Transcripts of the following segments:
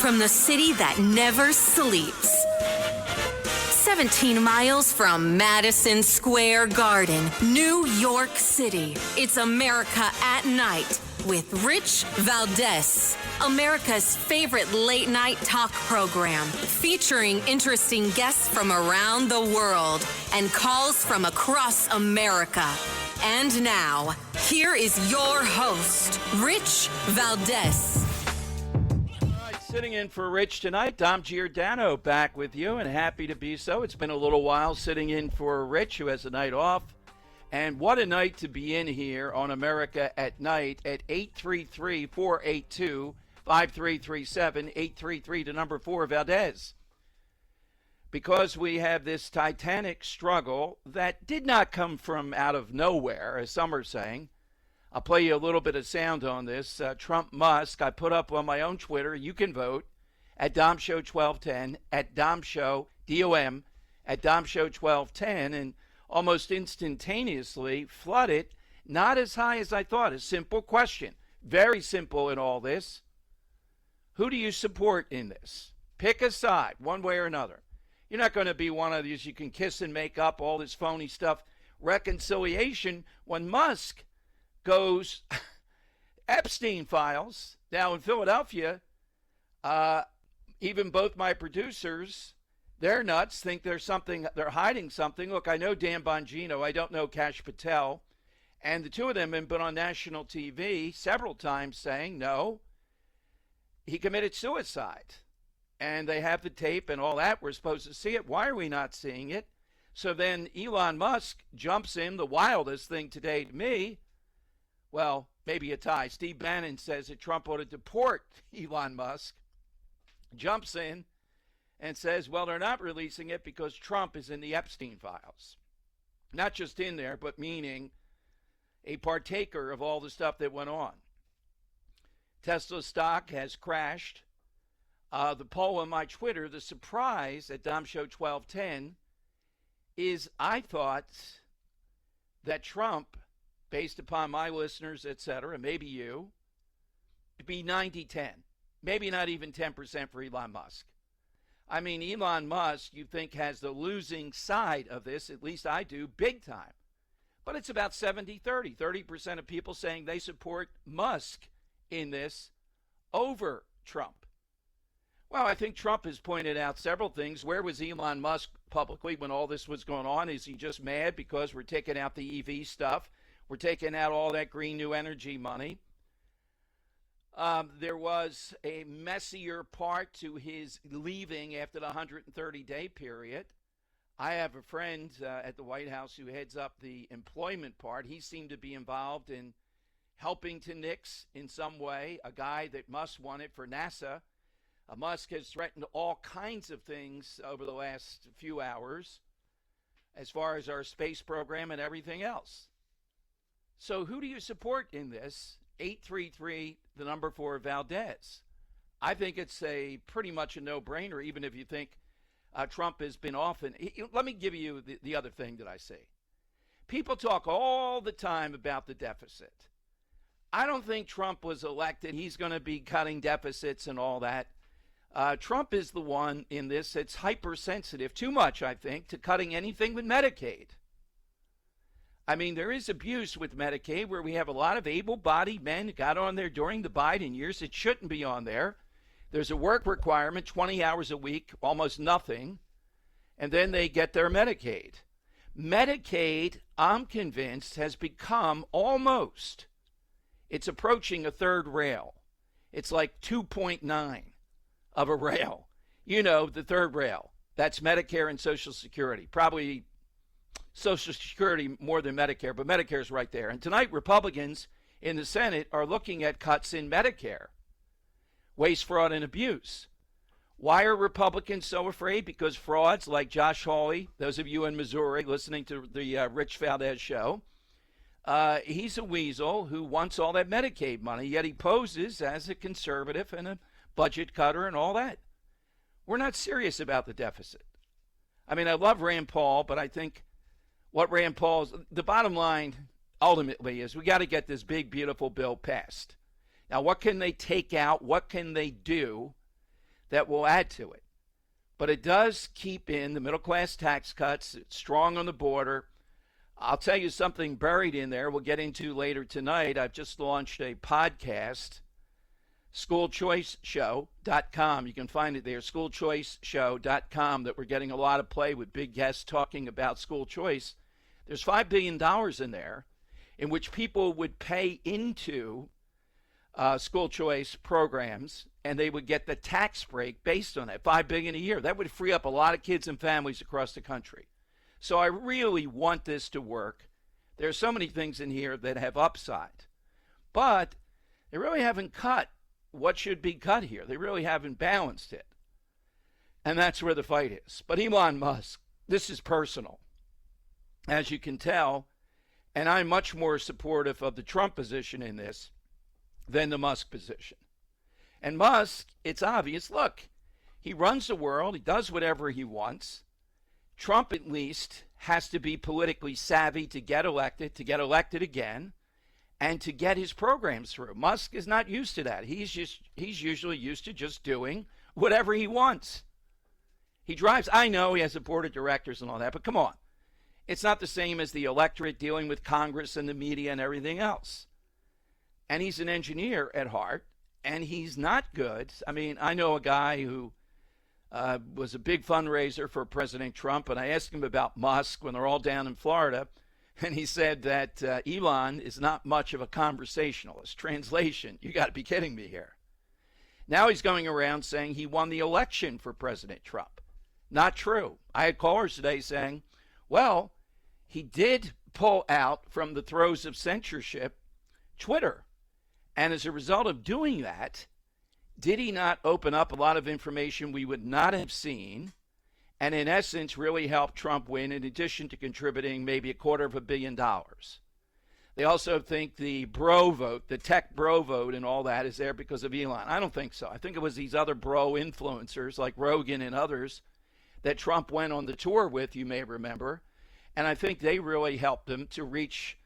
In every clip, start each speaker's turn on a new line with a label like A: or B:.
A: from the city that never sleeps. 17 miles from Madison Square Garden, New York City. It's America at Night with Rich Valdez, America's favorite late-night talk program, featuring interesting guests from around the world and calls from across America. And now, here is your host, Rich Valdez.
B: Sitting in for Rich tonight, Dom Giordano back with you, and happy to be so. It's been a little while sitting in for Rich, who has a night off. And what a night to be in here on America at Night at 833-482-5337, 833 to number 4, Valdez. Because we have this titanic struggle that did not come from out of nowhere, as some are saying. I'll play you a little bit of sound on this. Trump Musk, I put up on my own Twitter. You can vote at Dom Show 1210, at Dom Show, D-O-M, at Dom Show 1210, and almost instantaneously flooded, not as high as I thought. A simple question. Very simple in all this. Who do you support in this? Pick a side, one way or another. You're not going to be one of these you can kiss and make up, all this phony stuff. Reconciliation when Musk goes Epstein files. Now in Philadelphia, even both my producers, they're nuts, think there's something, they're hiding something. Look, I know Dan Bongino, I don't know Kash Patel, and the two of them have been on national TV several times saying, no, he committed suicide. And they have the tape and all that. We're supposed to see it. Why are we not seeing it? So then Elon Musk jumps in, the wildest thing today to me. Well, maybe a tie. Steve Bannon says that Trump ought to deport Elon Musk. Jumps in and says, well, they're not releasing it because Trump is in the Epstein files. Not just in there, but meaning a partaker of all the stuff that went on. Tesla stock has crashed. The poll on my Twitter, the surprise at Dom Show 1210 is I thought that Trump, based upon my listeners, etc., maybe you, it'd be 90-10. Maybe not even 10% for Elon Musk. I mean, Elon Musk, you think, has the losing side of this, at least I do, big time. But it's about 70-30. 30% of people saying they support Musk in this over Trump. Well, I think Trump has pointed out several things. Where was Elon Musk publicly when all this was going on? Is he just mad because we're taking out the EV stuff? We're taking out all that green new energy money. There was a messier part to his leaving after the 130-day period. I have a friend at the White House who heads up the employment part. He seemed to be involved in helping to nix in some way a guy that Musk wanted for NASA. Musk has threatened all kinds of things over the last few hours as far as our space program and everything else. So who do you support in this? 833, the number 4, Valdez. I think it's a pretty much a no-brainer, even if you think Trump has been off. And let me give you the other thing that I see. People talk all the time about the deficit. I don't think Trump was elected. He's going to be cutting deficits and all that. Trump is the one in this that's hypersensitive, too much, I think, to cutting anything with Medicaid. I mean, there is abuse with Medicaid where we have a lot of able-bodied men that got on there during the Biden years. It shouldn't be on there. There's a work requirement, 20 hours a week, almost nothing, and then they get their Medicaid. Medicaid, I'm convinced, has become almost, it's approaching a third rail. It's like 2.9 of a rail. You know, the third rail. That's Medicare and Social Security. Probably Social Security more than Medicare, but Medicare's right there. And tonight, Republicans in the Senate are looking at cuts in Medicare. Waste, fraud, and abuse. Why are Republicans so afraid? Because frauds like Josh Hawley, those of you in Missouri listening to the Rich Valdez show, he's a weasel who wants all that Medicaid money, yet he poses as a conservative and a budget cutter and all that. We're not serious about the deficit. I mean, I love Rand Paul, but I think what Rand Paul's, the bottom line ultimately is we got to get this big, beautiful bill passed. Now, what can they take out? What can they do that will add to it. But it does keep in the middle-class tax cuts. It's strong on the border. I'll tell you something buried in there we'll get into later tonight. I've just launched a podcast, schoolchoiceshow.com. You can find it there, schoolchoiceshow.com, that we're getting a lot of play with big guests talking about school choice. There's $5 billion in there in which people would pay into school choice programs, and they would get the tax break based on that, $5 billion a year. That would free up a lot of kids and families across the country. So I really want this to work. There are so many things in here that have upside, but they really haven't cut what should be cut here. They really haven't balanced it. And that's where the fight is. But Elon Musk, this is personal, as you can tell, and I'm much more supportive of the Trump position in this than the Musk position. And Musk, it's obvious, look, he runs the world, he does whatever he wants. Trump, at least, has to be politically savvy to get elected again, and to get his programs through. Musk is not used to that. He's usually used to just doing whatever he wants. He drives, I know he has a board of directors and all that, but come on. It's not the same as the electorate dealing with Congress and the media and everything else. And he's an engineer at heart, and he's not good. I mean, I know a guy who was a big fundraiser for President Trump, and I asked him about Musk when they're all down in Florida, and he said that Elon is not much of a conversationalist. Translation, you got to be kidding me here. Now he's going around saying he won the election for President Trump. Not true. I had callers today saying, well, he did pull out from the throes of censorship Twitter. And as a result of doing that, did he not open up a lot of information we would not have seen, and in essence really help Trump win, in addition to contributing maybe $250 million? They also think the bro vote, the tech bro vote and all that is there because of Elon. I don't think so. I think it was these other bro influencers like Rogan and others that Trump went on the tour with, you may remember. And I think they really helped him to reach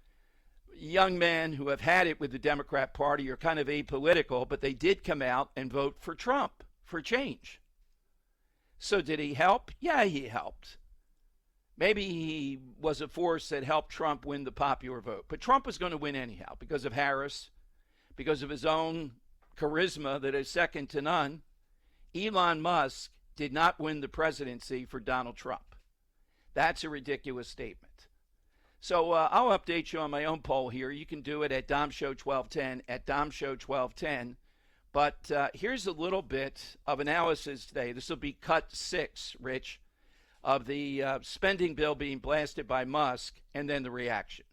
B: young men who have had it with the Democrat Party, are kind of apolitical, but they did come out and vote for Trump, for change. So did he help? Yeah, he helped. Maybe he was a force that helped Trump win the popular vote. But Trump was going to win anyhow because of Harris, because of his own charisma that is second to none. Elon Musk did not win the presidency for Donald Trump. That's a ridiculous statement. So I'll update you on my own poll here. You can do it at Dom Show 1210, at Dom Show 1210. But here's a little bit of analysis today. This will be cut 6, Rich, of the spending bill being blasted by Musk, and then the reaction.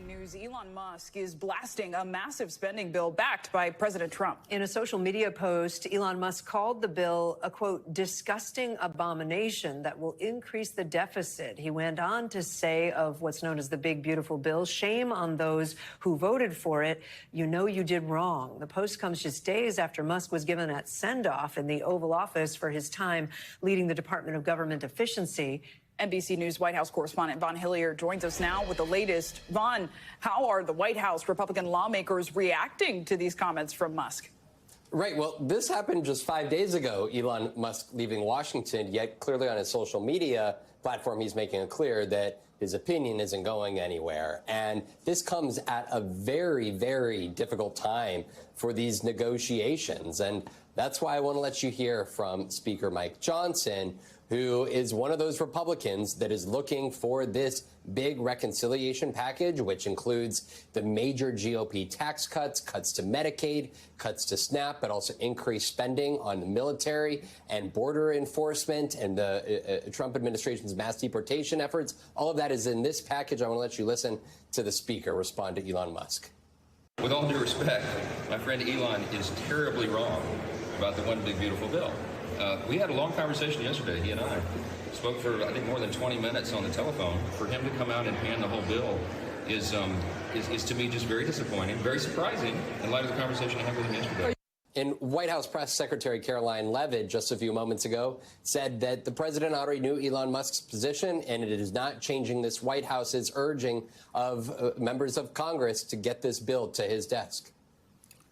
C: News, Elon Musk is blasting a massive spending bill backed by President Trump.
D: In a social media post, Elon Musk called the bill a, quote, disgusting abomination that will increase the deficit. He went on to say of what's known as the big, beautiful bill, shame on those who voted for it. You know you did wrong. The post comes just days after Musk was given that send-off in the Oval Office for his time leading the Department of Government Efficiency.
C: NBC News White House correspondent Von Hillier joins us now with the latest. Von, how are the White House Republican lawmakers reacting to these comments from Musk?
E: Right. Well, this happened just 5 days ago, Elon Musk leaving Washington, yet clearly on his social media platform, he's making it clear that his opinion isn't going anywhere. And this comes at a very, very difficult time for these negotiations. And that's why I want to let you hear from Speaker Mike Johnson, who is one of those Republicans that is looking for this big reconciliation package, which includes the major GOP tax cuts, cuts to Medicaid, cuts to SNAP, but also increased spending on the military and border enforcement and the Trump administration's mass deportation efforts. All of that is in this package. I want to let you listen to the speaker respond to Elon Musk.
F: With all due respect, my friend Elon is terribly wrong about the one big beautiful bill. We had a long conversation yesterday. He and I spoke for, I think, more than 20 minutes on the telephone. For him to come out and pan the whole bill is to me just very disappointing, very surprising in light of the conversation I had with him yesterday.
E: And White House Press Secretary Caroline Leavitt just a few moments ago said that the president already knew Elon Musk's position, and it is not changing this White House's urging of members of Congress to get this bill to his desk.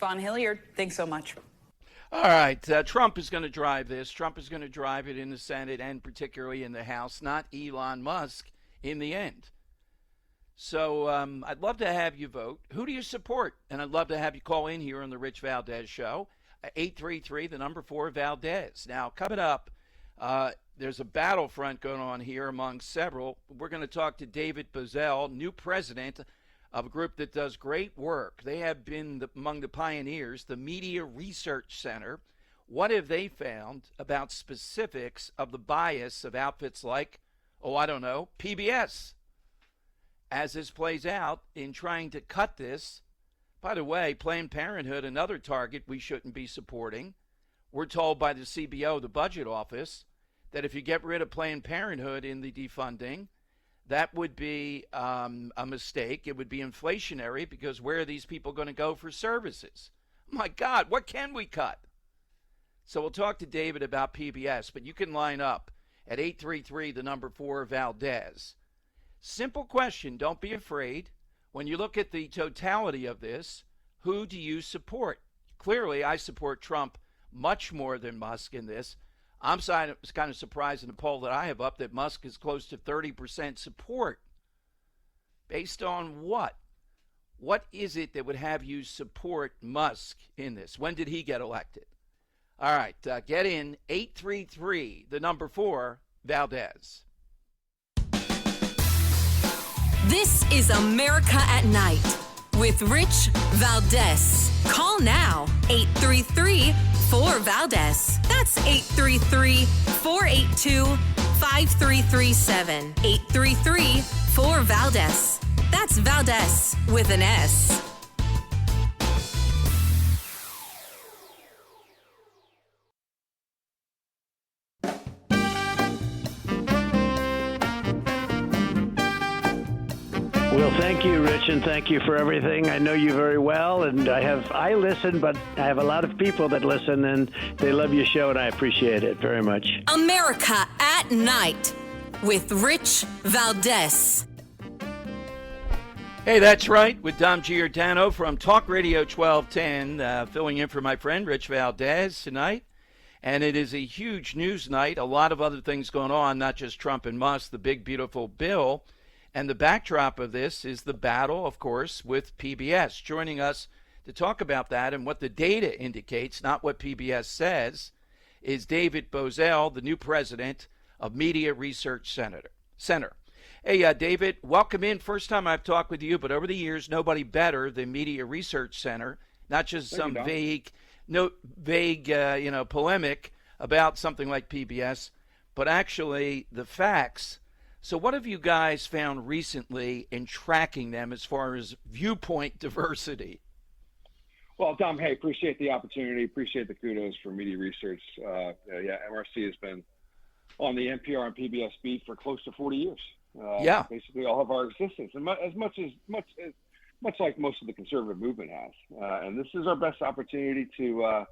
C: Von Hillier, thanks so much.
B: All right, Trump is going to drive this. Trump is going to drive it in the Senate and particularly in the House, not Elon Musk in the end. So I'd love to have you vote. Who do you support? And I'd love to have you call in here on the Rich Valdez Show, 833, the number 4, Valdez. Now, coming up, there's a battlefront going on here among several. We're going to talk to David Bozell, new president of a group that does great work. They have been among the pioneers, the Media Research Center. What have they found about specifics of the bias of outfits like, PBS? As this plays out in trying to cut this, by the way, Planned Parenthood, another target we shouldn't be supporting. We're told by the CBO, the budget office, that if you get rid of Planned Parenthood in the defunding, that would be a mistake. It would be inflationary because where are these people going to go for services? My God, what can we cut? So we'll talk to David about PBS, but you can line up at 833, the number 4, Valdez. Simple question, don't be afraid. When you look at the totality of this, who do you support? Clearly, I support Trump much more than Musk in this. I'm kind of surprised in the poll that I have up that Musk is close to 30% support. Based on what? What is it that would have you support Musk in this? When did he get elected? All right, get in 833, the number 4, Valdez.
A: This is America at Night with Rich Valdez. Call now, 833-4-VALDEZ. That's 833-482-5337. 833-4-VALDEZ. That's Valdez with an S.
G: Well, thank you, Rich, and thank you for everything. I know you very well, and I listen, but I have a lot of people that listen, and they love your show, and I appreciate it very much.
A: America at Night with Rich Valdez.
B: Hey, that's right, with Dom Giordano from Talk Radio 1210, filling in for my friend Rich Valdez tonight. And it is a huge news night, a lot of other things going on, not just Trump and Musk, the big, beautiful bill. And the backdrop of this is the battle, of course, with PBS. Joining us to talk about that and what the data indicates, not what PBS says, is David Bozell, the new president of Media Research Center. Hey, David, welcome in. First time I've talked with you, but over the years, nobody better than Media Research Center, not just some vague polemic about something like PBS, but actually the facts. So what have you guys found recently in tracking them as far as viewpoint diversity?
H: Well, Tom, hey, appreciate the opportunity. Appreciate the kudos for Media Research. MRC has been on the NPR and PBS beat for close to 40 years. Basically all of our existence, and much like most of the conservative movement has. And this is our best opportunity to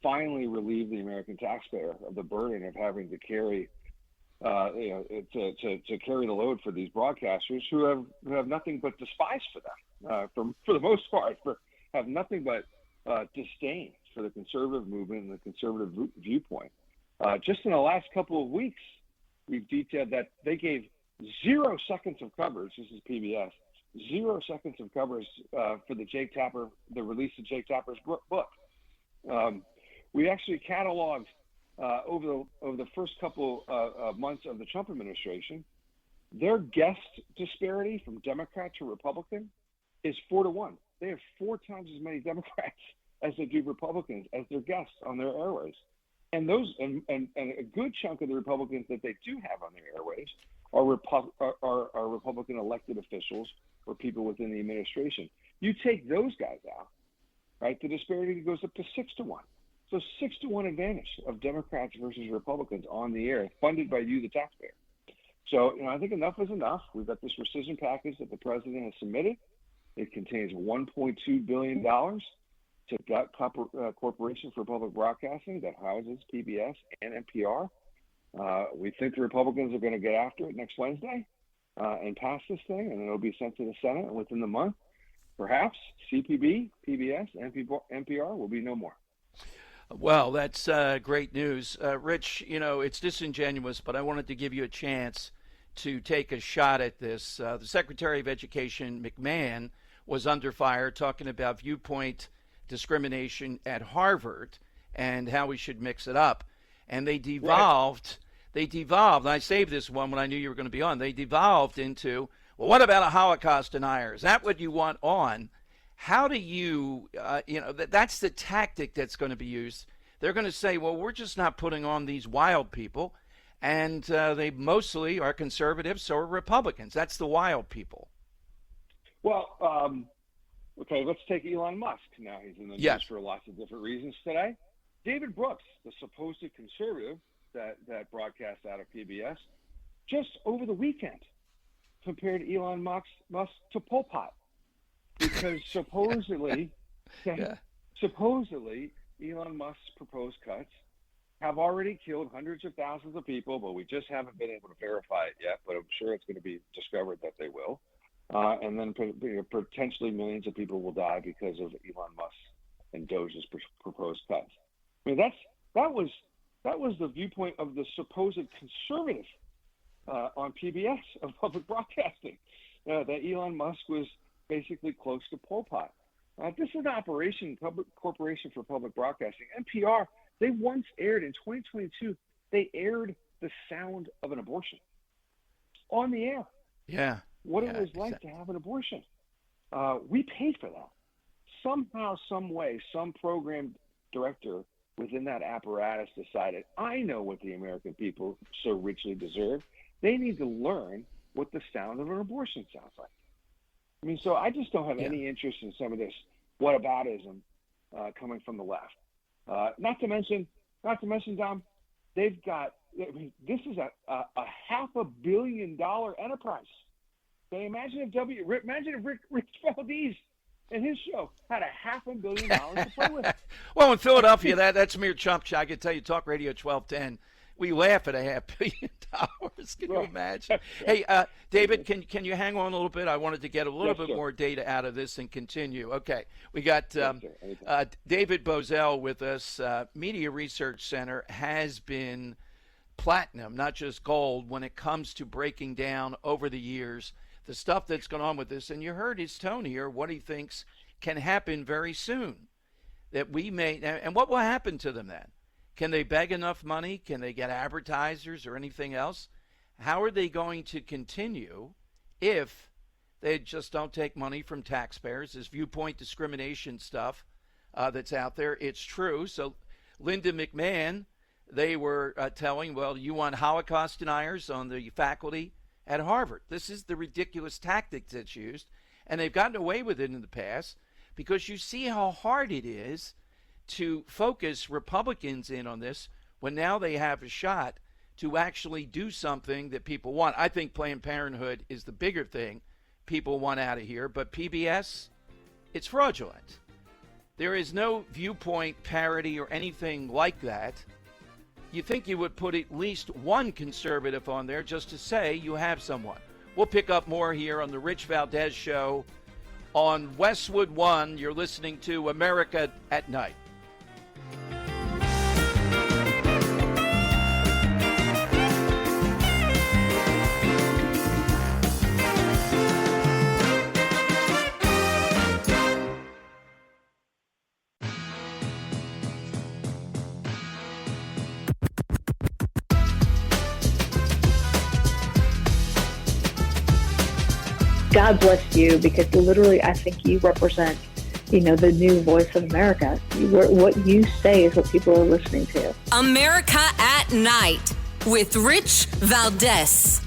H: finally relieve the American taxpayer of the burden of having to carry to carry the load for these broadcasters who have nothing but despise for them, for the most part, have nothing but disdain for the conservative movement and the conservative viewpoint. Just in the last couple of weeks, we've detailed that they gave 0 seconds of coverage. This is PBS. 0 seconds of coverage for the release of Jake Tapper's book. We actually cataloged over the first couple of months of the Trump administration, their guest disparity from Democrat to Republican is 4-1. They have 4 times as many Democrats as they do Republicans as their guests on their airways. And those and a good chunk of the Republicans that they do have on their airways are Republican elected officials or people within the administration. You take those guys out, right? The disparity goes up to 6-1. So 6-1 advantage of Democrats versus Republicans on the air, funded by you, the taxpayer. So, I think enough is enough. We've got this rescission package that the president has submitted. It contains $1.2 billion to gut Corporation for Public Broadcasting that houses PBS and NPR. We think the Republicans are going to get after it next Wednesday and pass this thing, and it'll be sent to the Senate. And within the month, perhaps CPB, PBS, NPR will be no more.
B: Well, that's great news. Rich, it's disingenuous, but I wanted to give you a chance to take a shot at this. The Secretary of Education, McMahon, was under fire talking about viewpoint discrimination at Harvard and how we should mix it up. And they devolved. And I saved this one when I knew you were going to be on. They devolved into, well, what about a Holocaust denier? Is that what you want on? How do you, that's the tactic that's going to be used. They're going to say, well, we're just not putting on these wild people. And they mostly are conservatives, so are Republicans. That's the wild people.
H: Well, okay, let's take Elon Musk. Now he's in the news for lots of different reasons today. David Brooks, the supposed conservative that broadcast out of PBS, just over the weekend compared Elon Musk to Pol Pot. Because supposedly Elon Musk's proposed cuts have already killed hundreds of thousands of people, but we just haven't been able to verify it yet. But I'm sure it's going to be discovered that they will. And then potentially millions of people will die because of Elon Musk and Doge's proposed cuts. I mean, that was the viewpoint of the supposed conservative on PBS of public broadcasting, that Elon Musk was basically close to Pol Pot. This is an Corporation for Public Broadcasting. NPR, they once aired in 2022, they aired the sound of an abortion on the air.
B: Yeah.
H: What it was like to have an abortion. We paid for that. Somehow, some way, some program director within that apparatus decided, I know what the American people so richly deserve. They need to learn what the sound of an abortion sounds like. I mean, so I just don't have any interest in some of this whataboutism coming from the left. Not to mention, Dom, they've got, this is a $500 million enterprise. Okay, imagine if Rick Valdez and his show had $500 million to play with.
B: Well, in Philadelphia, that's mere chump shit. I can tell you, Talk Radio 1210, we laugh at $500 million. Can you imagine? Hey, David, can you hang on a little bit? I wanted to get a little bit more data out of this and continue. Okay, we got David Bozell with us. Media Research Center has been platinum, not just gold, when it comes to breaking down over the years the stuff that's going on with this. And you heard his tone here, what he thinks can happen very soon. That we may, and what will happen to them then? Can they beg enough money? Can they get advertisers or anything else? How are they going to continue if they just don't take money from taxpayers? This viewpoint discrimination stuff that's out there, it's true. So Linda McMahon, they were telling, well, you want Holocaust deniers on the faculty at Harvard. This is the ridiculous tactic that's used, and they've gotten away with it in the past because you see how hard it is to focus Republicans in on this when now they have a shot to actually do something that people want. I think Planned Parenthood is the bigger thing people want out of here, but PBS, it's fraudulent. There is no viewpoint parity or anything like that. You think you would put at least one conservative on there just to say you have someone. We'll pick up more here on the Rich Valdez Show on Westwood One. You're listening to America at Night.
I: God bless you, because literally I think you represent, the new voice of America. What you say is what people are listening to.
A: America at Night with Rich Valdez.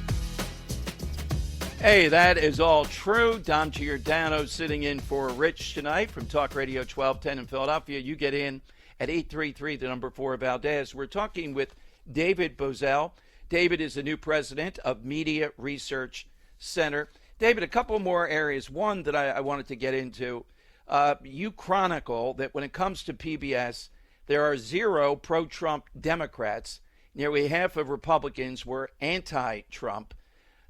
B: Hey, that is all true. Dom Giordano sitting in for Rich tonight from Talk Radio 1210 in Philadelphia. You get in at 833, the number 4 Valdez. We're talking with David Bozell. David is the new president of Media Research Center. David, a couple more areas. One that I wanted to get into. You chronicle that when it comes to PBS, there are 0 pro-Trump Democrats. Nearly half of Republicans were anti-Trump.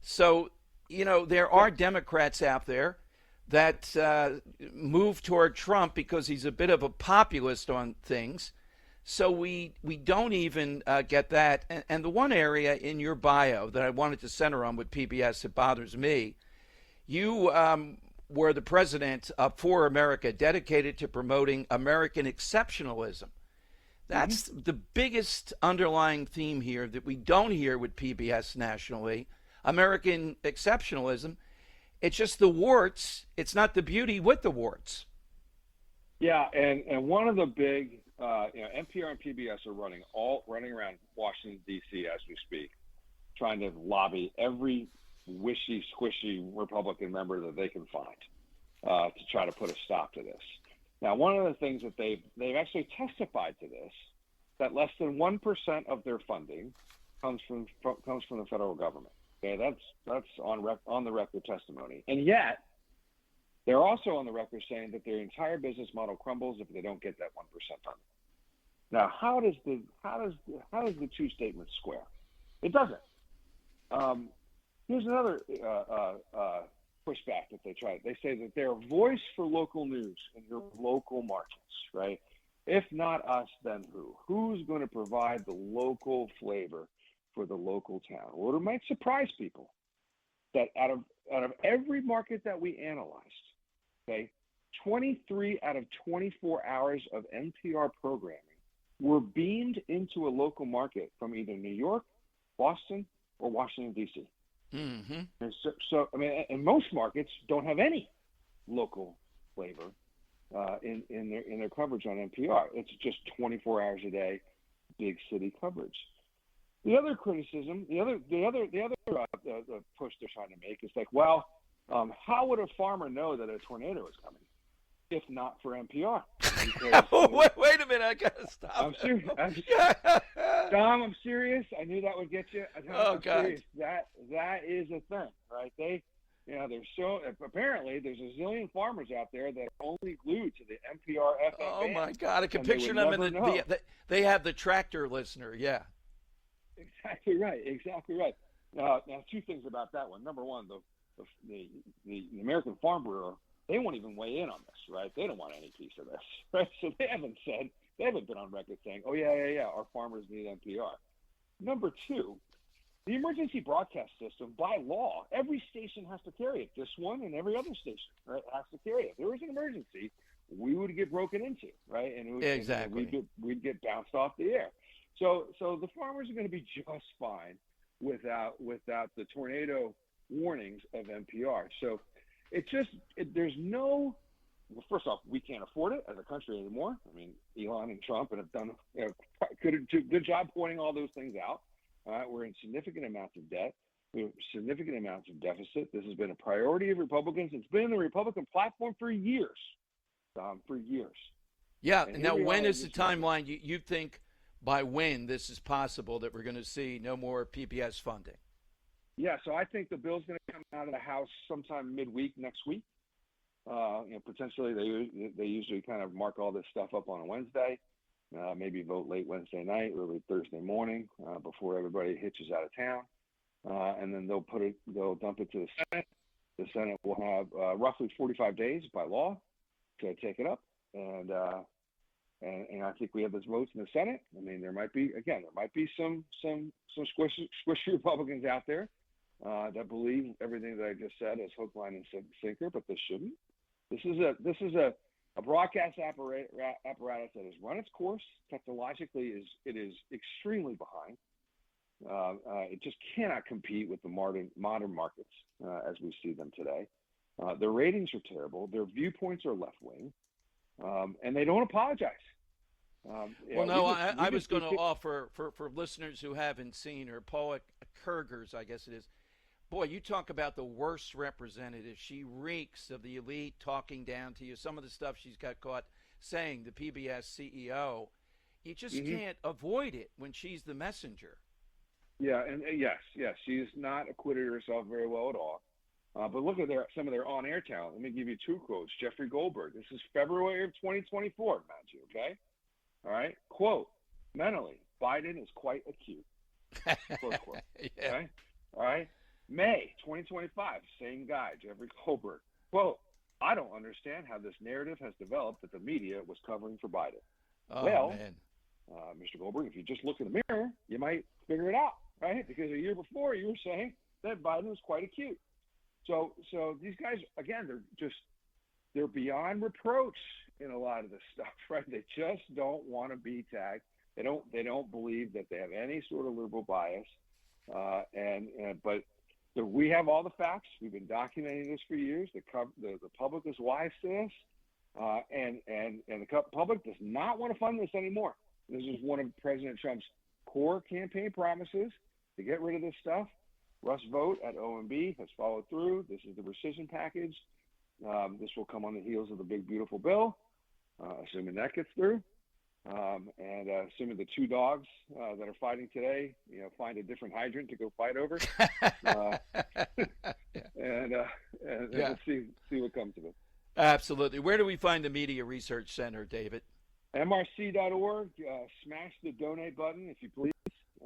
B: So, there are Democrats out there that move toward Trump because he's a bit of a populist on things. So we don't even get that. And the one area in your bio that I wanted to center on with PBS that bothers me, you were the president of For America, dedicated to promoting American exceptionalism. That's the biggest underlying theme here that we don't hear with PBS nationally. American exceptionalism. It's just the warts. It's not the beauty with the warts.
H: Yeah, and one of the big, NPR and PBS are running around Washington D.C. as we speak, trying to lobby every wishy squishy Republican member that they can find to try to put a stop to this. Now, one of the things that they've actually testified to this, that less than 1% of their funding comes from the federal government. Okay, that's on the record testimony, and yet they're also on the record saying that their entire business model crumbles if they don't get that 1% funding. Now, how does the two statements square? It doesn't. Here's another pushback that they try. They say that they're a voice for local news in your local markets, right? If not us, then who? Who's going to provide the local flavor for the local town? Well, it might surprise people that out of every market that we analyzed, okay, 23 out of 24 hours of NPR programming were beamed into a local market from either New York, Boston, or Washington, D.C. Mm-hmm. And so, I mean, and most markets don't have any local flavor in their coverage on NPR. It's just 24 hours a day, big city coverage. The other criticism, the other push they're trying to make is like, well, how would a farmer know that a tornado is coming if not for NPR?
B: Wait a minute, I gotta stop.
H: I'm serious. Dom, I'm serious. I knew that would get you. I'm serious. That is a thing, right? There's apparently there's a zillion farmers out there that are only glued to the NPR FM.
B: Oh my God, I can picture them they have the tractor listener. Yeah.
H: Exactly right. Now, two things about that one. Number one, the American Farm Bureau, they won't even weigh in on this, right? They don't want any piece of this, right? So they haven't been on record saying, oh, yeah, our farmers need NPR. Number two, the emergency broadcast system, by law, every station has to carry it. This one and every other station, right, has to carry it. If there was an emergency, we would get broken into, right? And we'd get bounced off the air. So the farmers are going to be just fine without the tornado warnings of NPR. So first off, we can't afford it as a country anymore. I mean, Elon and Trump have done good job pointing all those things out. We're in significant amounts of debt. We have significant amounts of deficit. This has been a priority of Republicans. It's been in the Republican platform for years.
B: Yeah. And now, when is the timeline you think by when this is possible that we're going to see no more PBS funding?
H: Yeah, so I think the bill's going to come out of the House sometime midweek next week. Potentially they usually kind of mark all this stuff up on a Wednesday, maybe vote late Wednesday night, early Thursday morning before everybody hitches out of town, and then they'll dump it to the Senate. The Senate will have roughly 45 days by law to take it up, and I think we have those votes in the Senate. I mean, there might be some squishy Republicans out there that believe everything that I just said is hook, line, and sinker, but they shouldn't. This is a broadcast apparatus that has run its course. Technologically, it is extremely behind. It just cannot compete with the modern markets as we see them today. Their ratings are terrible. Their viewpoints are left wing, and they don't apologize.
B: I was going to offer for listeners who haven't seen her, Paula Kurgers, I guess it is. Boy, you talk about the worst representative. She reeks of the elite talking down to you. Some of the stuff she's got caught saying, the PBS CEO, you just can't avoid it when she's the messenger.
H: Yeah, and yes, she's not acquitted herself very well at all. But look at some of their on-air talent. Let me give you two quotes. Jeffrey Goldberg. This is February of 2024, mind you, okay? All right? Quote, mentally, Biden is quite acute. Close quote. Yeah. Okay? All right? May 2025, same guy, Jeffrey Goldberg. Quote, I don't understand how this narrative has developed that the media was covering for Biden.
B: Oh, man.
H: Mr. Goldberg, if you just look in the mirror, you might figure it out, right? Because a year before you were saying that Biden was quite acute. So these guys, again, they're beyond reproach in a lot of this stuff, right? They just don't want to be tagged. They don't believe that they have any sort of liberal bias. But we have all the facts. We've been documenting this for years. The public is wise to this, and the public does not want to fund this anymore. This is one of President Trump's core campaign promises to get rid of this stuff. Russ Vought at OMB has followed through. This is the rescission package. This will come on the heels of the big, beautiful bill, assuming that gets through. And assuming the two dogs that are fighting today, find a different hydrant to go fight over. Let's see what comes of it.
B: Absolutely. Where do we find the Media Research Center, David?
H: MRC.org. Smash the donate button, if you please.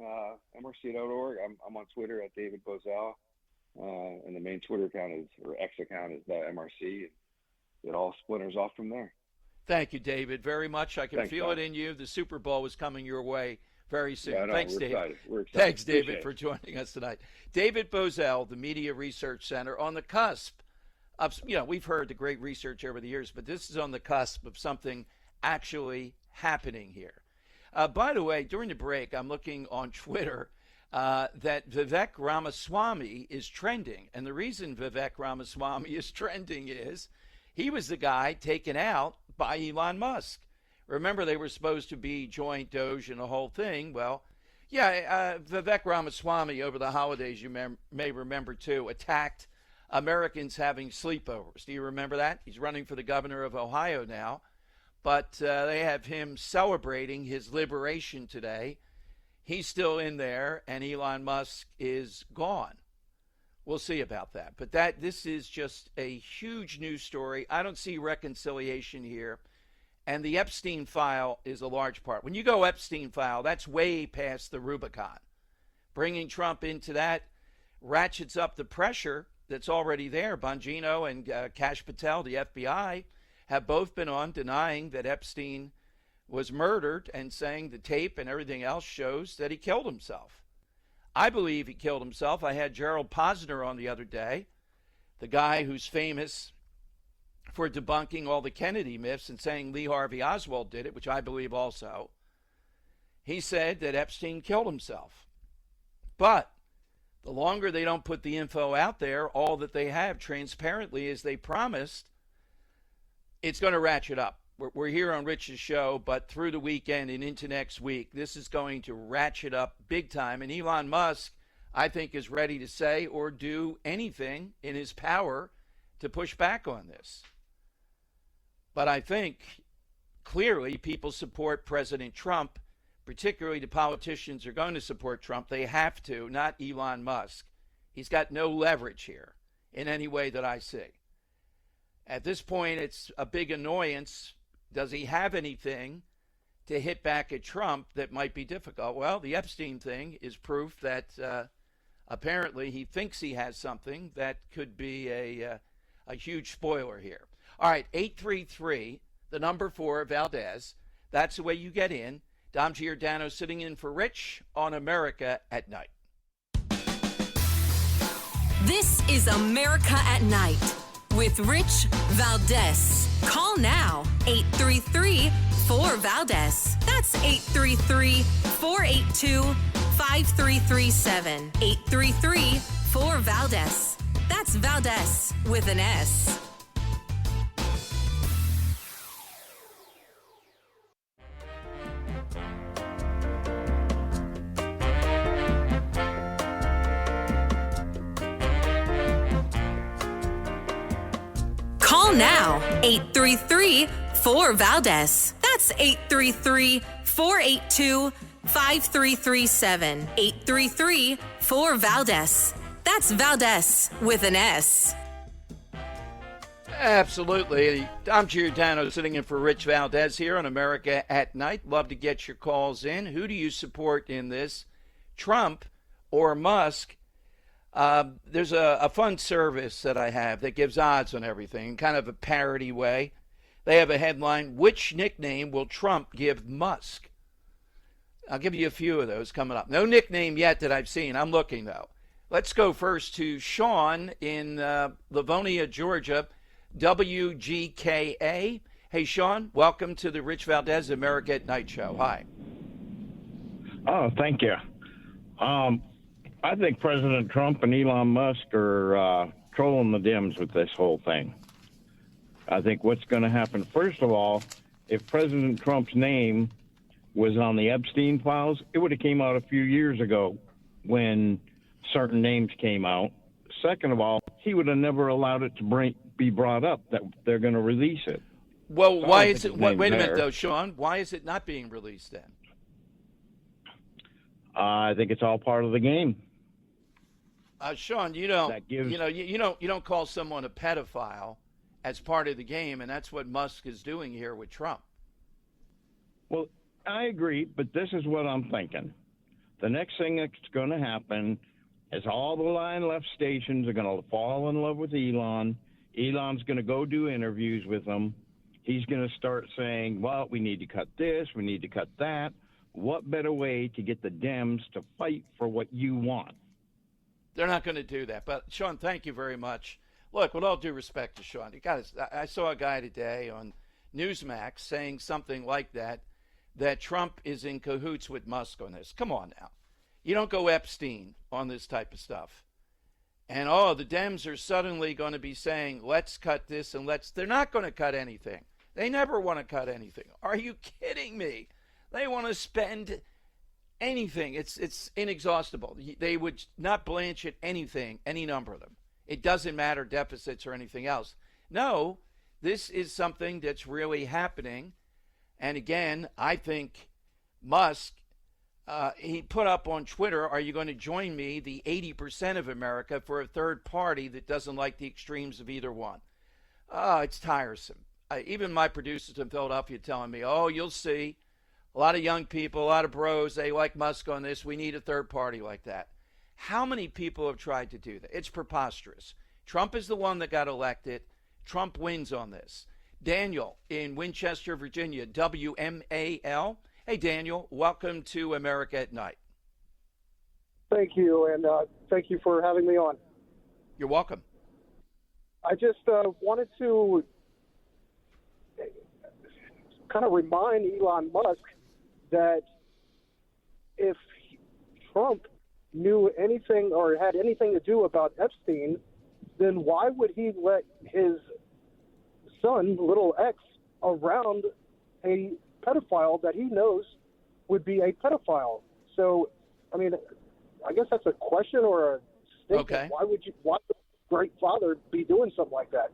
H: MRC.org. I'm on Twitter at David Bozell. And the main Twitter account X account is the MRC. It all splinters off from there.
B: Thank you, David, very much. I can feel
H: Tom.
B: it in you. The Super Bowl is coming your way very soon.
H: Yeah, no,
B: Thanks,
H: we're
B: David.
H: excited. We're excited.
B: Thanks, David,
H: Appreciate
B: for joining us tonight. David Bozell, the Media Research Center, on the cusp of, we've heard the great research over the years, but this is on the cusp of something actually happening here. By the way, during the break, I'm looking on Twitter that Vivek Ramaswamy is trending. And the reason Vivek Ramaswamy is trending is he was the guy taken out by Elon Musk. Remember, they were supposed to be joint Doge and the whole thing. Well, Vivek Ramaswamy over the holidays, you may remember too, attacked Americans having sleepovers. Do you remember that? He's running for the governor of Ohio now. But they have him celebrating his liberation today. He's still in there, and Elon Musk is gone. We'll see about that. But this is just a huge news story. I don't see reconciliation here. And the Epstein file is a large part. When you go Epstein file, that's way past the Rubicon. Bringing Trump into that ratchets up the pressure that's already there. Bongino and Kash Patel, the FBI, have both been on denying that Epstein was murdered and saying the tape and everything else shows that he killed himself. I believe he killed himself. I had Gerald Posner on the other day, the guy who's famous for debunking all the Kennedy myths and saying Lee Harvey Oswald did it, which I believe also. He said that Epstein killed himself. But the longer they don't put the info out there, all that they have transparently as they promised, it's going to ratchet up. We're here on Rich's show, but through the weekend and into next week, this is going to ratchet up big time. And Elon Musk, I think, is ready to say or do anything in his power to push back on this. But I think clearly people support President Trump, particularly the politicians are going to support Trump. They have to, not Elon Musk. He's got no leverage here in any way that I see. At this point, it's a big annoyance. Does he have anything to hit back at Trump that might be difficult? Well, the Epstein thing is proof that apparently he thinks he has something that could be a huge spoiler here. All right, 833, the number 4, Valdez. That's the way you get in. Dom Giordano sitting in for Rich on America at Night.
A: This is America at Night with Rich Valdez. Call now, 833-4-VALDEZ. That's 833-482-5337. 833-4-VALDEZ. That's Valdez with an S. Call now, 833-4-VALDEZ. That's 833-482-5337. 833-4-VALDEZ. That's Valdez with an S.
B: Absolutely. Dom Giordano sitting in for Rich Valdez here on America at Night. Love to get your calls in. Who do you support in this, Trump or Musk? There's a fun service that I have that gives odds on everything, kind of a parody way. They have a headline, which nickname will Trump give Musk? I'll give you a few of those coming up. No nickname yet that I've seen. I'm looking, though. Let's go first to Sean in Livonia, Georgia, WGKA. Hey, Sean, welcome to the Rich Valdez America at Night show. Hi.
J: Oh, thank you. I think President Trump and Elon Musk are trolling the Dems with this whole thing. I think what's going to happen, first of all, if President Trump's name was on the Epstein files, it would have came out a few years ago when certain names came out. Second of all, he would have never allowed it to be brought up that they're going to release it.
B: Well,
J: So
B: why is it? Wait a minute,
J: there.
B: though, Sean. Why is it not being released then?
J: I think it's all part of the game.
B: Sean, you don't.
J: That gives-
B: You don't call someone a pedophile as part of the game, and that's what Musk is doing here with Trump.
J: Well, I agree, but this is what I'm thinking. The next thing that's going to happen is all the line left stations are going to fall in love with Elon. Elon's going to go do interviews with them. He's going to start saying, well, we need to cut this, we need to cut that. What better way to get the Dems to fight for what you want?
B: They're not going to do that. But, Sean, thank you very much. Look, with all due respect to Sean, I saw a guy today on Newsmax saying something like that Trump is in cahoots with Musk on this. Come on now. You don't go Epstein on this type of stuff. And, the Dems are suddenly going to be saying, let's cut this and they're not going to cut anything. They never want to cut anything. Are you kidding me? They want to spend anything. It's inexhaustible. They would not blanch at anything, any number of them. It doesn't matter deficits or anything else. No, this is something that's really happening. And again, I think Musk, he put up on Twitter, are you going to join me, the 80% of America, for a third party that doesn't like the extremes of either one? It's tiresome. Even my producers in Philadelphia telling me, you'll see. A lot of young people, a lot of bros, they like Musk on this. We need a third party like that. How many people have tried to do that? It's preposterous. Trump is the one that got elected. Trump wins on this. Daniel in Winchester, Virginia, WMAL. Hey, Daniel, welcome to America at Night.
K: Thank you, and thank you for having me on.
B: You're welcome.
K: I just wanted to kind of remind Elon Musk that if Trump knew anything or had anything to do about Epstein, then why would he let his son, little X, around a pedophile that he knows would be a pedophile? So, I mean, I guess that's a question or a statement.
B: Okay.
K: Why would a great father be doing something like that?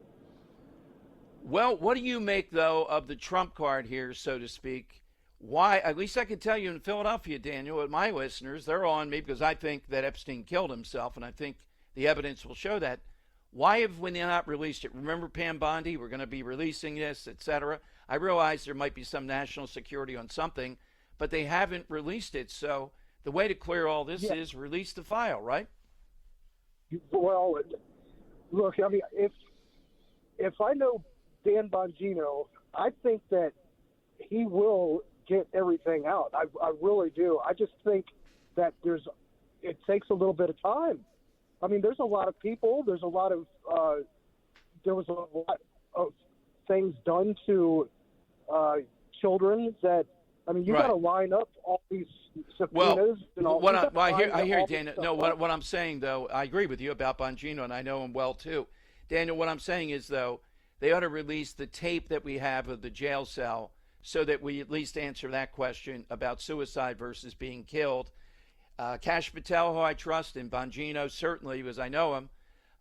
B: Well, what do you make, though, of the Trump card here, so to speak? Why, at least I can tell you in Philadelphia, Daniel, with my listeners, they're on me because I think that Epstein killed himself, and I think the evidence will show that. Why have we not released it? Remember Pam Bondi? We're going to be releasing this, etc. I realize there might be some national security on something, but they haven't released it. So the way to clear all this is release the file, right?
K: Well, look, I mean, if I know Dan Bongino, I think that he will get everything out. I really do. I just think that it takes a little bit of time. I mean, there's a lot of people. There was a lot of things done to children that, I mean, you got to line up all these subpoenas and all.
B: I hear Daniel. No, what I'm saying, though, I agree with you about Bongino, and I know him well, too. Daniel, what I'm saying is, though, they ought to release the tape that we have of the jail cell so that we at least answer that question about suicide versus being killed. Kash Patel, who I trust, and Bongino, certainly, because I know him,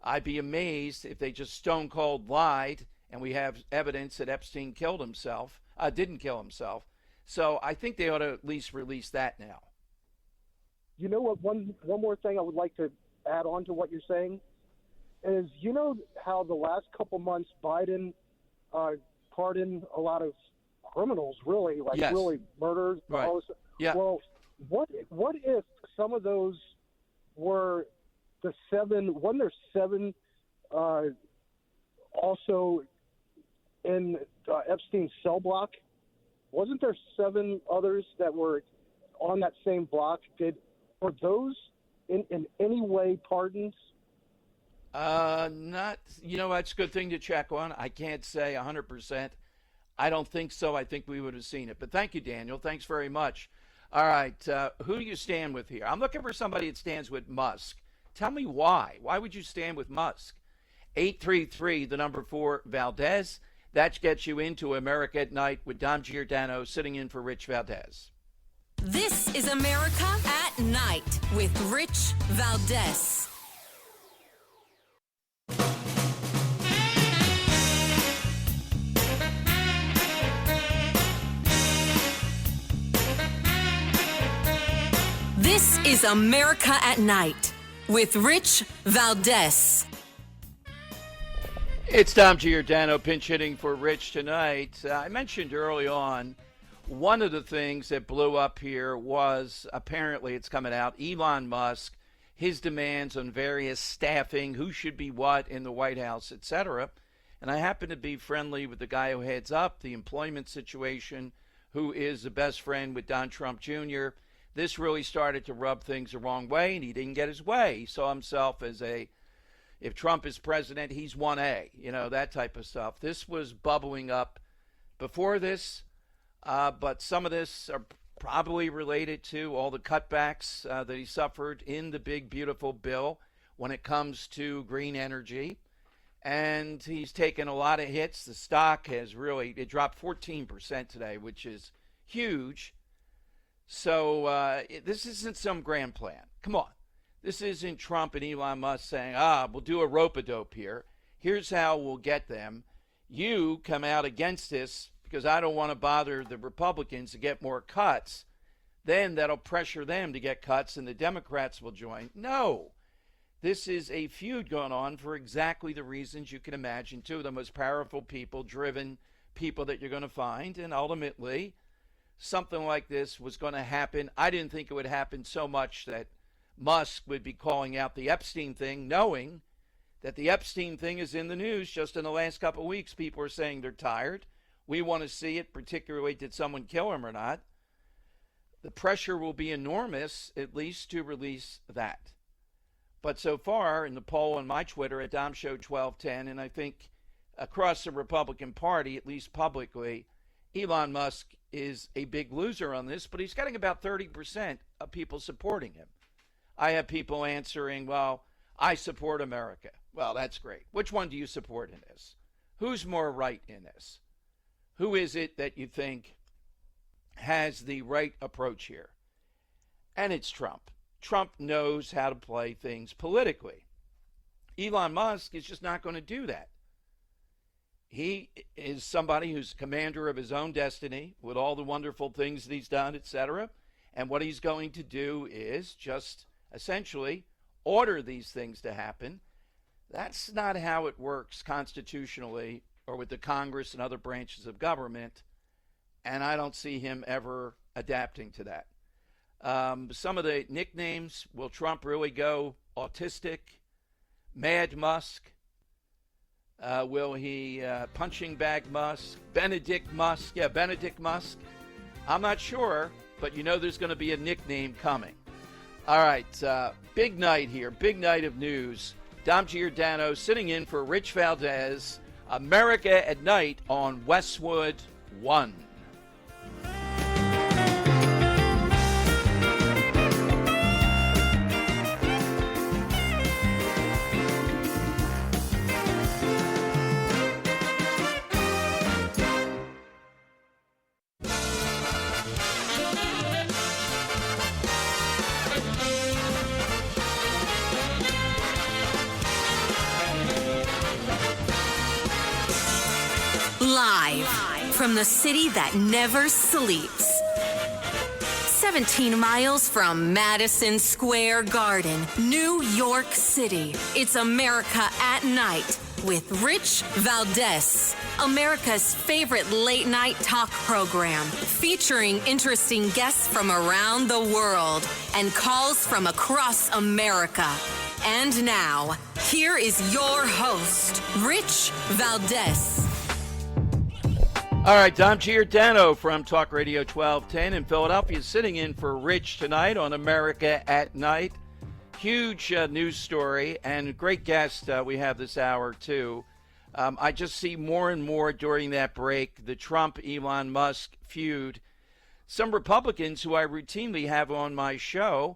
B: I'd be amazed if they just stone cold lied and we have evidence that Epstein didn't kill himself. So I think they ought to at least release that now.
K: You know what? One more thing I would like to add on to what you're saying is, you know how the last couple months Biden pardoned a lot of criminals, really, really murders.
B: Right. Yeah.
K: Well, what if some of those were the seven? Wasn't there seven also in Epstein's cell block? Wasn't there seven others that were on that same block, were those in any way pardons?
B: Not, that's a good thing to check on. I can't say 100%. I don't think so. I think we would have seen it. But thank you, Daniel. Thanks very much. All right. Who do you stand with here? I'm looking for somebody that stands with Musk. Tell me why. Why would you stand with Musk? 833, the number 4, Valdez. That gets you into America at Night with Dom Giordano sitting in for Rich Valdez.
A: This is America at Night with Rich Valdez. This is America at Night with Rich Valdez.
B: It's Dom Giordano pinch hitting for Rich tonight. I mentioned early on, one of the things that blew up here was, apparently it's coming out, Elon Musk, his demands on various staffing, who should be what in the White House, etc. And I happen to be friendly with the guy who heads up the employment situation, who is the best friend with Don Trump Jr. This really started to rub things the wrong way, and he didn't get his way. He saw himself as if Trump is president, he's 1A, that type of stuff. This was bubbling up before this, but some of this are probably related to all the cutbacks that he suffered in the big, beautiful bill when it comes to green energy. And he's taken a lot of hits. The stock has it dropped 14% today, which is huge. So this isn't some grand plan. Come on. This isn't Trump and Elon Musk saying, we'll do a rope-a-dope here. Here's how we'll get them. You come out against this because I don't want to bother the Republicans to get more cuts. Then that'll pressure them to get cuts and the Democrats will join. No. This is a feud going on for exactly the reasons you can imagine. Two of the most powerful people, driven people that you're going to find. And ultimately, something like this was going to happen. I didn't think it would happen so much that Musk would be calling out the Epstein thing, knowing that the Epstein thing is in the news. Just in the last couple of weeks, people are saying they're tired. We want to see it, particularly did someone kill him or not. The pressure will be enormous, at least to release that. But so far, in the poll on my Twitter at DomShow1210, and I think across the Republican Party, at least publicly, Elon Musk is a big loser on this, but he's getting about 30% of people supporting him. I have people answering, well, I support America. Well, that's great. Which one do you support in this? Who's more right in this? Who is it that you think has the right approach here? And it's Trump. Trump knows how to play things politically. Elon Musk is just not going to do that. He is somebody who's commander of his own destiny with all the wonderful things that he's done, etc. And what he's going to do is just essentially order these things to happen. That's not how it works constitutionally or with the Congress and other branches of government. And I don't see him ever adapting to that. Some of the nicknames, will Trump really go autistic? Mad Musk? Will he punching bag Musk? Benedict Musk? Yeah, Benedict Musk. I'm not sure, but there's going to be a nickname coming. All right, big night here, big night of news. Dom Giordano sitting in for Rich Valdez, America at Night on Westwood 1.
A: Live from the city that never sleeps. 17 miles from Madison Square Garden, New York City. It's America at Night with Rich Valdez. America's favorite late night talk program featuring interesting guests from around the world and calls from across America. And now, here is your host, Rich Valdez.
B: All right, Tom Giordano from Talk Radio 1210 in Philadelphia, sitting in for Rich tonight on America at Night. Huge news story and great guest we have this hour, too. I just see more and more during that break the Trump-Elon Musk feud. Some Republicans who I routinely have on my show,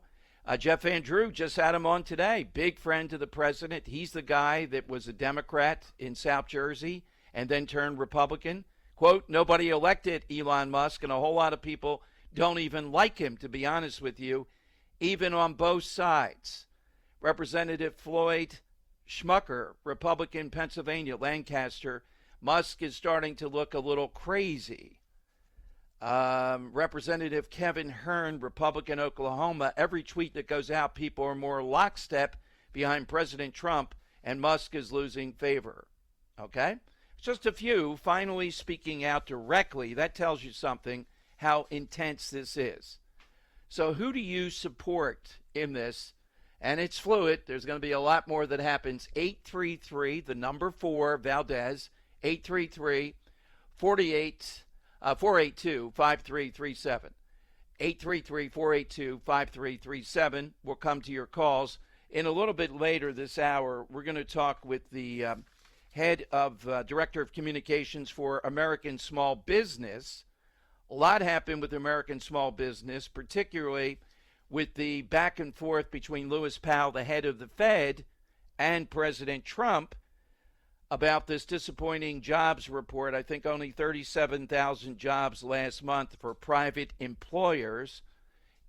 B: Jeff Van Drew just had him on today, big friend to the president. He's the guy that was a Democrat in South Jersey and then turned Republican. Quote, nobody elected Elon Musk, and a whole lot of people don't even like him, to be honest with you, even on both sides. Representative Floyd Schmucker, Republican, Pennsylvania, Lancaster. Musk is starting to look a little crazy. Representative Kevin Hern, Republican, Oklahoma. Every tweet that goes out, people are more lockstep behind President Trump, and Musk is losing favor. Okay? Just a few finally speaking out directly. That tells you something, how intense this is. So who do you support in this? And it's fluid. There's going to be a lot more that happens. 833, the number 4, Valdez, 833-482-5337. 833-482-5337. We'll come to your calls. In a little bit later this hour, we're going to talk with the head of Director of Communications for American Small Business. A lot happened with American small business, particularly with the back and forth between Lewis Powell, the head of the Fed, and President Trump about this disappointing jobs report. I think only 37,000 jobs last month for private employers,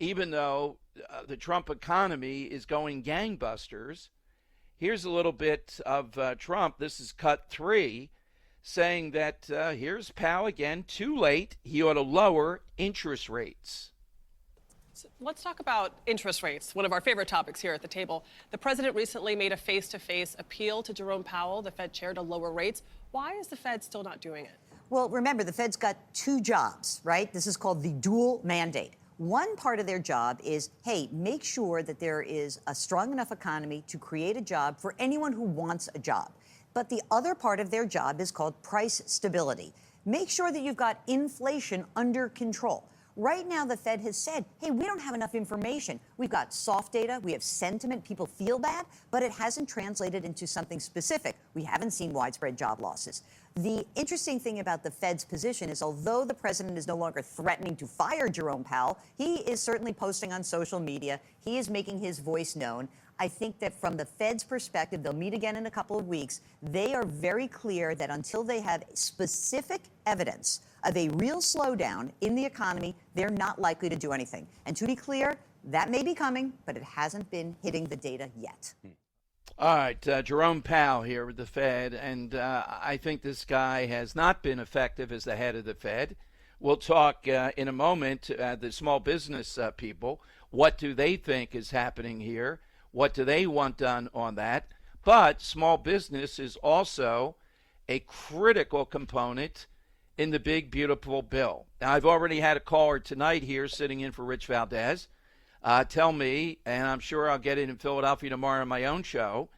B: even though the Trump economy is going gangbusters. Here's a little bit of Trump. This is cut 3, saying that here's Powell again, too late. He ought to lower interest rates.
L: So let's talk about interest rates, one of our favorite topics here at the table. The president recently made a face-to-face appeal to Jerome Powell, the Fed chair, to lower rates. Why is the Fed still not doing it?
M: Well, remember, the Fed's got 2 jobs, right? This is called the dual mandate. One part of their job is, hey, make sure that there is a strong enough economy to create a job for anyone who wants a job. But the other part of their job is called price stability. Make sure that you've got inflation under control. Right now, the Fed has said, hey, we don't have enough information. We've got soft data, we have sentiment, people feel bad, but it hasn't translated into something specific. We haven't seen widespread job losses. The interesting thing about the Fed's position is, although the president is no longer threatening to fire Jerome Powell, he is certainly posting on social media. He is making his voice known. I think that from the Fed's perspective, they'll meet again in a couple of weeks. They are very clear that until they have specific evidence of a real slowdown in the economy, they're not likely to do anything. And to be clear, that may be coming, but it hasn't been hitting the data yet.
B: All right, Jerome Powell here with the Fed, and I think this guy has not been effective as the head of the Fed. We'll talk in a moment to the small business people. What do they think is happening here? What do they want done on that? But small business is also a critical component in the big, beautiful bill. Now, I've already had a caller tonight here sitting in for Rich Valdez tell me, and I'm sure I'll get it in Philadelphia tomorrow on my own show,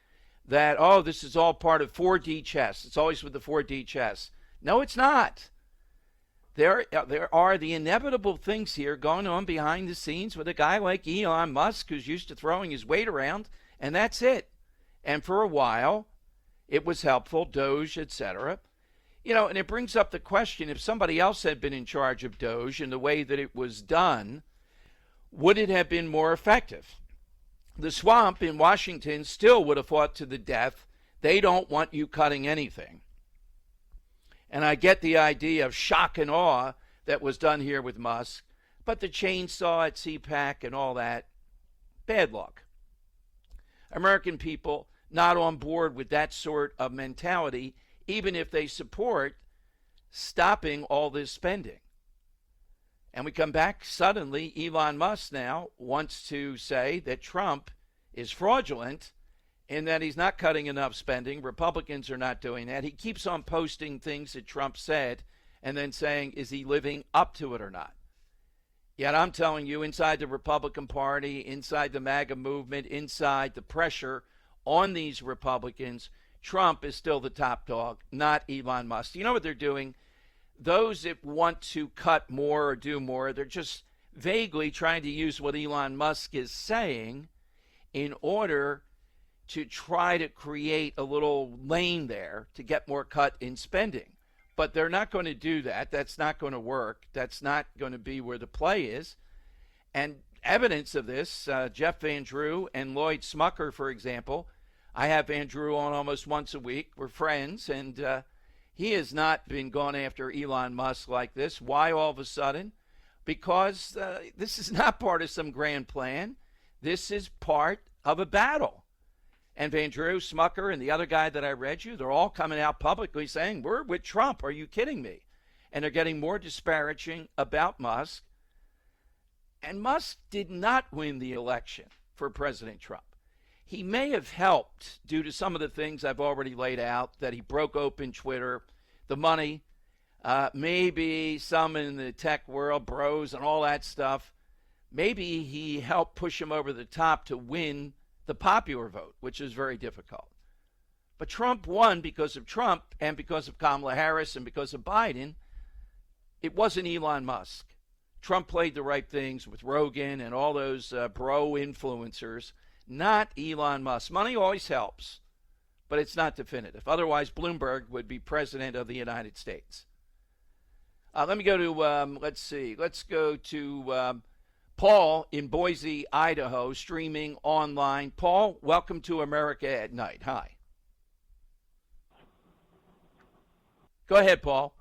B: that, oh, this is all part of 4D chess. It's always with the 4D chess. No, it's not. There are the inevitable things here going on behind the scenes with a guy like Elon Musk, who's used to throwing his weight around, and that's it. And for a while, it was helpful, Doge, etc. You know, and it brings up the question, if somebody else had been in charge of Doge in the way that it was done, would it have been more effective? The swamp in Washington still would have fought to the death. They don't want you cutting anything. And I get the idea of shock and awe that was done here with Musk, but the chainsaw at CPAC and all that, bad luck. American people not on board with that sort of mentality, even if they support stopping all this spending. And we come back, suddenly Elon Musk now wants to say that Trump is fraudulent in that he's not cutting enough spending. Republicans are not doing that. He keeps on posting things that Trump said and then saying, is he living up to it or not? Yet I'm telling you, inside the Republican Party, inside the MAGA movement, inside the pressure on these Republicans, Trump is still the top dog, not Elon Musk. You know what they're doing? those that want to cut more or do more, they're just vaguely trying to use what Elon Musk is saying in order to try to create a little lane there to get more cut in spending. But they're not going to do that. That's not going to work. That's not going to be where the play is. And evidence of this, Jeff Van Drew and Lloyd Smucker, for example. I have Van Drew on almost once a week. We're friends, and he has not been gone after Elon Musk like this. Why all of a sudden? Because this is not part of some grand plan. This is part of a battle. And Van Drew, Smucker, and the other guy that I read you, they're all coming out publicly saying, we're with Trump. Are you kidding me? And they're getting more disparaging about Musk. And Musk did not win the election for President Trump. He may have helped due to some of the things I've already laid out, that he broke open Twitter, the money, maybe some in the tech world, bros and all that stuff. Maybe he helped push him over the top to win the popular vote, which is very difficult. But Trump won because of Trump and because of Kamala Harris and because of Biden. It wasn't Elon Musk. Trump played the right things with Rogan and all those bro influencers, not Elon Musk. Money always helps, but it's not definitive. Otherwise, Bloomberg would be president of the United States. Let me go to, let's go to Paul in Boise, Idaho, streaming online. Paul, welcome to America at Night. Hi. Go ahead, Paul.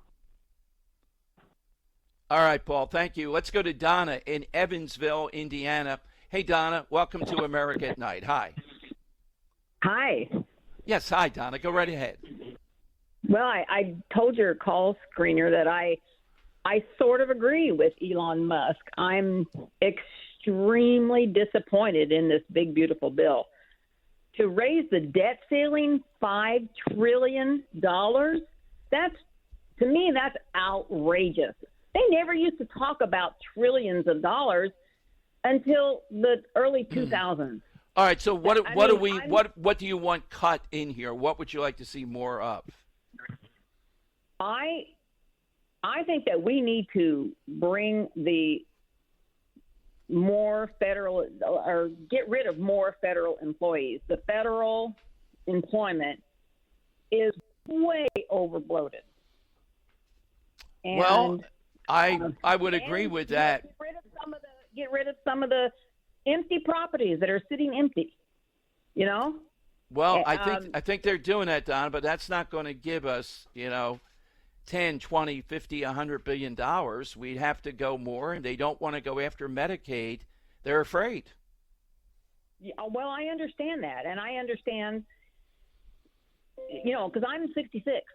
B: All right, Paul, thank you. Let's go to Donna in Evansville, Indiana. Hey, Donna, welcome to America at Night. Hi.
N: Hi.
B: Yes, hi, Donna. Go right ahead.
N: Well, I told your call screener that I sort of agree with Elon Musk. I'm extremely disappointed in this big, beautiful bill. To raise the debt ceiling $5 trillion, that's, to me, that's outrageous. They never used to talk about trillions of dollars until the early 2000s.
B: All right, so what do you want cut in here? What would you like to see more of?
N: I think that we need to bring the more federal, or get rid of more federal employees. The federal employment is way overbloated. And,
B: well, I would agree with that.
N: Get rid of some of the empty properties that are sitting empty. You know.
B: Well, I think they're doing that, Don, but that's not going to give us, 10, 20, 50, $100 billion. We'd have to go more, and they don't want to go after Medicaid. They're afraid.
N: Yeah, well, I understand that, and I understand, because I'm 66.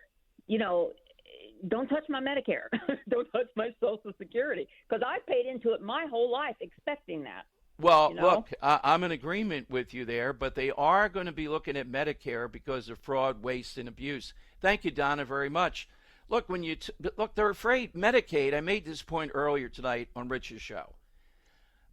N: Don't touch my Medicare. Don't touch my Social Security, because I paid into it my whole life expecting that.
B: Well, look, I'm in agreement with you there, but they are going to be looking at Medicare because of fraud, waste, and abuse. Thank you, Donna, very much. Look, they're afraid. Medicaid, I made this point earlier tonight on Rich's show.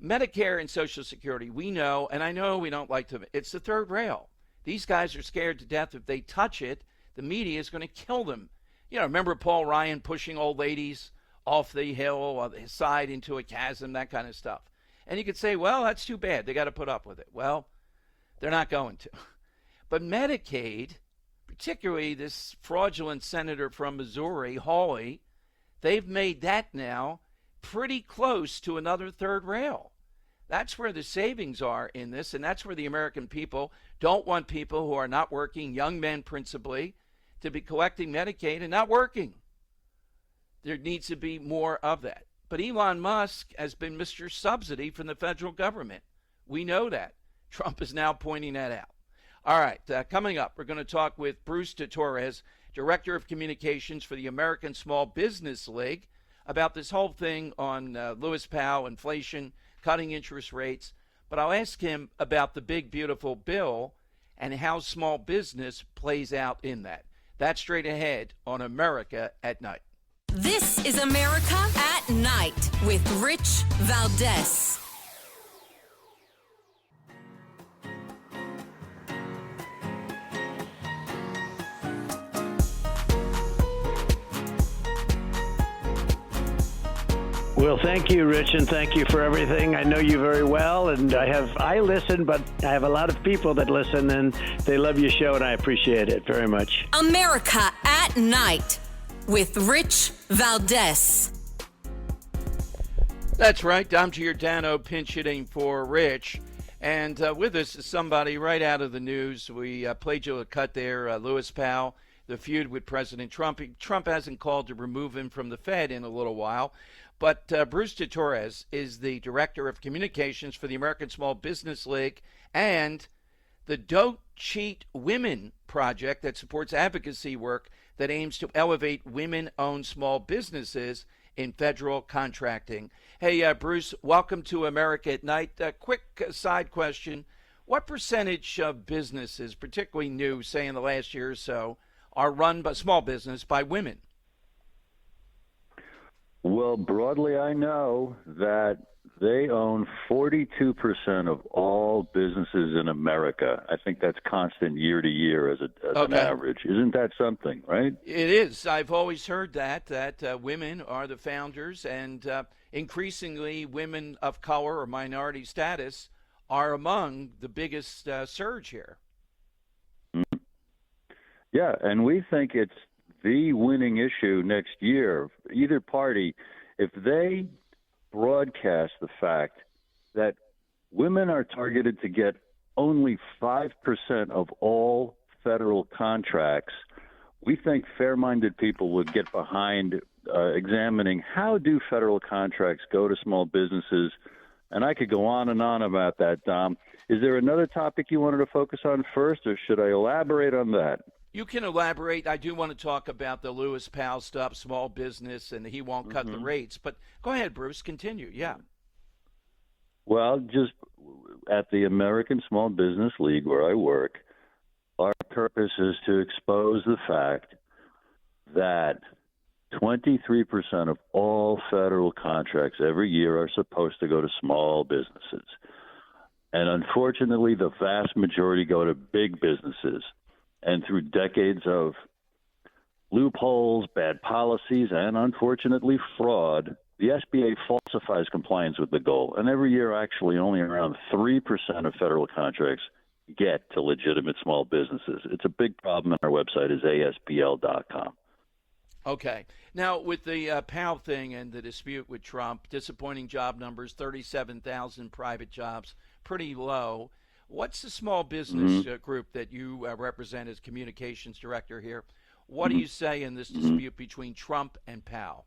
B: Medicare and Social Security, we know, and I know we don't like to, it's the third rail. These guys are scared to death. If they touch it, the media is going to kill them. Remember Paul Ryan pushing old ladies off the hill or the side into a chasm, that kind of stuff. And you could say, well, that's too bad. They got to put up with it. Well, they're not going to. But Medicaid, particularly this fraudulent senator from Missouri, Hawley, they've made that now pretty close to another third rail. That's where the savings are in this, and that's where the American people don't want people who are not working, young men principally, to be collecting Medicaid and not working. There needs to be more of that. But Elon Musk has been Mr. Subsidy from the federal government. We know that. Trump is now pointing that out. All right, coming up, we're going to talk with Bruce Torres, Director of Communications for the American Small Business League, about this whole thing on Lewis Powell, inflation, cutting interest rates. But I'll ask him about the big, beautiful bill and how small business plays out in that. That's straight ahead on America at Night.
A: This is America at Night with Rich Valdez.
G: Well, thank you, Rich, and thank you for everything. I know you very well, and I listen, but I have a lot of people that listen, and they love your show, and I appreciate it very much.
A: America at Night with Rich Valdez.
B: That's right. Dom Giordano pinch hitting for Rich. And with us is somebody right out of the news. We played you a cut there, Lewis Powell, the feud with President Trump. Trump hasn't called to remove him from the Fed in a little while. But Bruce Torres is the Director of Communications for the American Small Business League and the Don't Cheat Women project that supports advocacy work that aims to elevate women-owned small businesses in federal contracting. Hey, Bruce, welcome to America at Night. Quick side question. What percentage of businesses, particularly new, say in the last year or so, are run by small business by women?
O: Well, broadly, I know that they own 42% of all businesses in America. I think that's constant year to year as an average. Isn't that something, right?
B: It is. I've always heard that women are the founders, and increasingly women of color or minority status are among the biggest surge here.
O: Yeah, and we think it's the winning issue next year. Either party, if they broadcast the fact that women are targeted to get only 5% of all federal contracts, we think fair-minded people would get behind examining how do federal contracts go to small businesses. And I could go on and on about that, Dom. Is there another topic you wanted to focus on first, or should I elaborate on that?
B: You can elaborate. I do want to talk about the Lewis Powell stuff, small business, and he won't cut the rates. But go ahead, Bruce. Continue. Yeah.
O: Well, just at the American Small Business League where I work, our purpose is to expose the fact that 23% of all federal contracts every year are supposed to go to small businesses. And unfortunately, the vast majority go to big businesses. And through decades of loopholes, bad policies, and unfortunately fraud, the SBA falsifies compliance with the goal. And every year, actually, only around 3% of federal contracts get to legitimate small businesses. It's a big problem, and our website is ASBL.com.
B: Okay. Now, with the Powell thing and the dispute with Trump, disappointing job numbers, 37,000 private jobs, pretty low. What's the small business group that you represent as communications director here? What do you say in this dispute between Trump and Powell?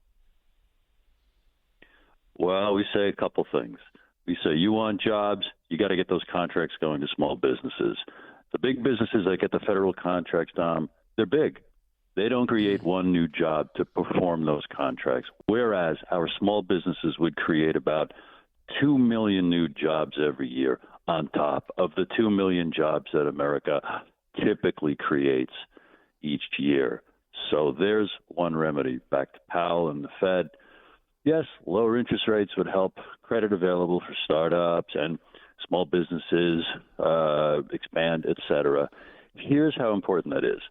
O: Well, we say a couple things. We say you want jobs, you got to get those contracts going to small businesses. The big businesses that get the federal contracts, Dom, they're big. They don't create one new job to perform those contracts, whereas our small businesses would create about 2 million new jobs every year on top of the 2 million jobs that America typically creates each year. So there's one remedy. Back to Powell and the Fed. Yes, lower interest rates would help credit available for startups and small businesses expand, et cetera. Here's how important that is.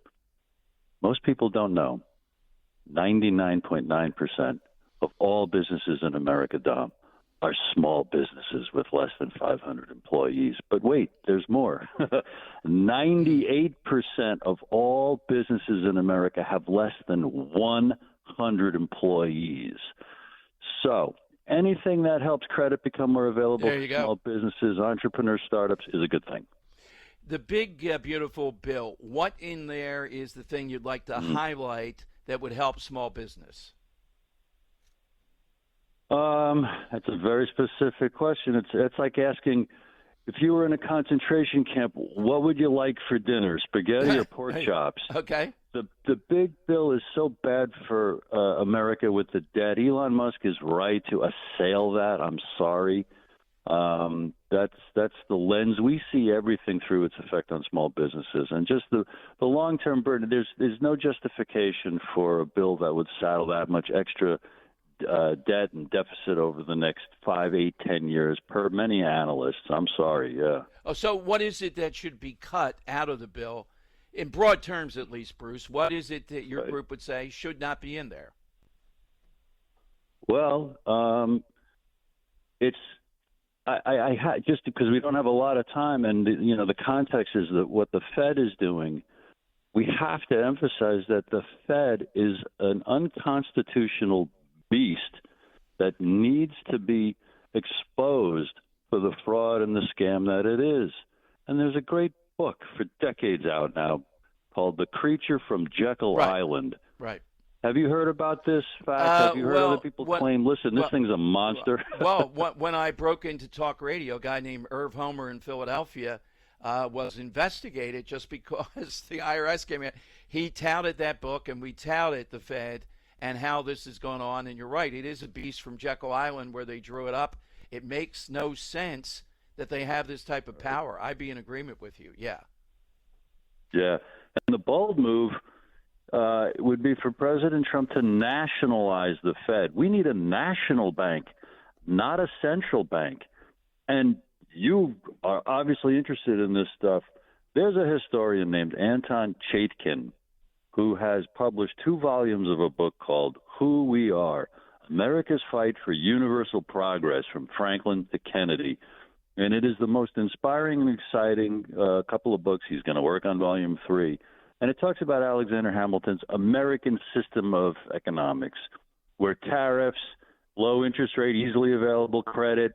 O: Most people don't know 99.9% of all businesses in America, Dom, are small businesses with less than 500 employees. But wait, there's more. 98% of all businesses in America have less than 100 employees. So anything that helps credit become more available for small businesses, entrepreneurs, startups is a good thing.
B: The big, beautiful bill, what in there is the thing you'd like to highlight that would help small business?
O: That's a very specific question. It's like asking, if you were in a concentration camp, what would you like for dinner, spaghetti or pork chops?
B: Okay.
O: The big bill is so bad for America with the debt. Elon Musk is right to assail that. I'm sorry. That's the lens we see everything through, its effect on small businesses, and just the long-term burden. There's no justification for a bill that would saddle that much extra debt and deficit over the next 5, 8, 10 years per many analysts. I'm sorry. Yeah.
B: Oh, so what is it that should be cut out of the bill, in broad terms at least, Bruce? What is it that your group would say should not be in there?
O: Well, it's just because we don't have a lot of time, and the context is that what the Fed is doing. We have to emphasize that the Fed is an unconstitutional beast that needs to be exposed for the fraud and the scam that it is. And there's a great book for decades out now called The Creature from Jekyll Island.
B: Right.
O: Have you heard about this fact? Have you heard other people claim, listen, this thing's a monster?
B: Well, when I broke into talk radio, a guy named Irv Homer in Philadelphia was investigated just because the IRS came in. He touted that book, and we touted the Fed and how this is going on. And you're right, it is a beast from Jekyll Island where they drew it up. It makes no sense that they have this type of power. I'd be in agreement with you. Yeah.
O: Yeah. And the bold move would be for President Trump to nationalize the Fed. We need a national bank, not a central bank. And you are obviously interested in this stuff. There's a historian named Anton Chaikin who has published 2 volumes of a book called Who We Are, America's Fight for Universal Progress from Franklin to Kennedy. And it is the most inspiring and exciting couple of books. He's going to work on volume 3. And it talks about Alexander Hamilton's American system of economics, where tariffs, low interest rate, easily available credit,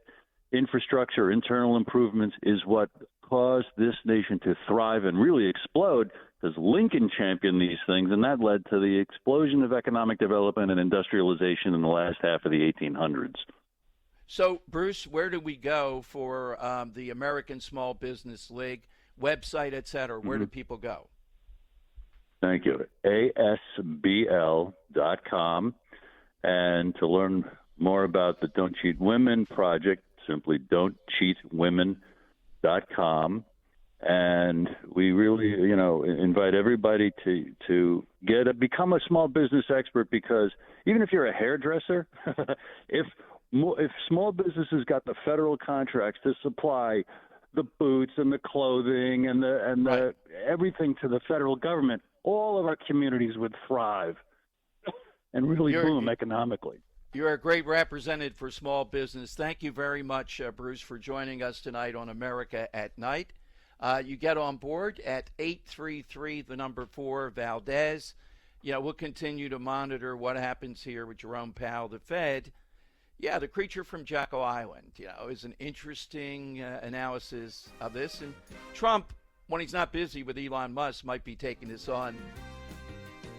O: infrastructure, internal improvements is what caused this nation to thrive and really explode, because Lincoln championed these things, and that led to the explosion of economic development and industrialization in the last half of the 1800s.
B: So, Bruce, where do we go for the American Small Business League website, et cetera? Where do people go?
O: Thank you. ASBL.com. And to learn more about the Don't Cheat Women project, simply don'tcheatwomen.com. And we really, invite everybody to become a small business expert, because even if you're a hairdresser, if small businesses got the federal contracts to supply the boots and the clothing and the everything to the federal government, all of our communities would thrive and really boom economically.
B: You're a great representative for small business. Thank you very much, Bruce, for joining us tonight on America at Night. You get on board at 833-4 Valdez. We'll continue to monitor what happens here with Jerome Powell, the Fed. Yeah, the creature from Jekyll Island, is an interesting analysis of this. And Trump, when he's not busy with Elon Musk, might be taking this on.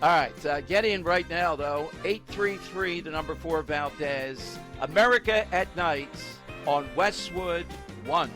B: All right, get in right now, though. 833-4 Valdez. America at Night on Westwood 1.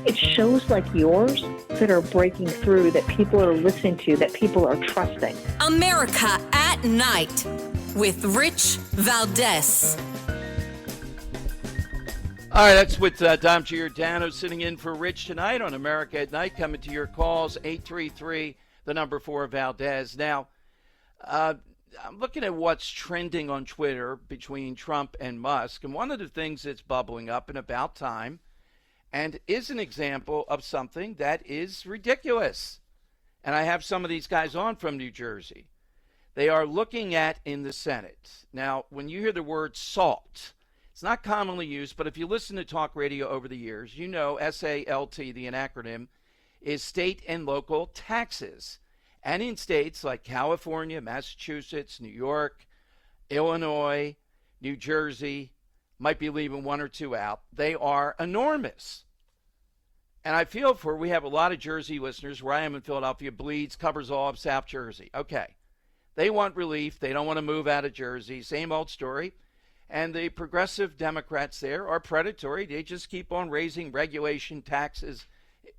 I: It's shows like yours that are breaking through, that people are listening to, that people are trusting.
A: America at Night with Rich Valdez.
B: All right, that's with Dom Giordano sitting in for Rich tonight on America at Night, coming to your calls, 833-4 Valdez. Now, I'm looking at what's trending on Twitter between Trump and Musk, and one of the things that's bubbling up in about time and is an example of something that is ridiculous. And I have some of these guys on from New Jersey. They are looking at in the Senate. Now, when you hear the word SALT, it's not commonly used, but if you listen to talk radio over the years, you know SALT, the acronym, is state and local taxes. And in states like California, Massachusetts, New York, Illinois, New Jersey, might be leaving one or two out, they are enormous. And I feel for, we have a lot of Jersey listeners. Where I am in Philadelphia, bleeds, covers all of South Jersey. Okay. They want relief. They don't want to move out of Jersey. Same old story. And the progressive Democrats there are predatory. They just keep on raising regulation, taxes,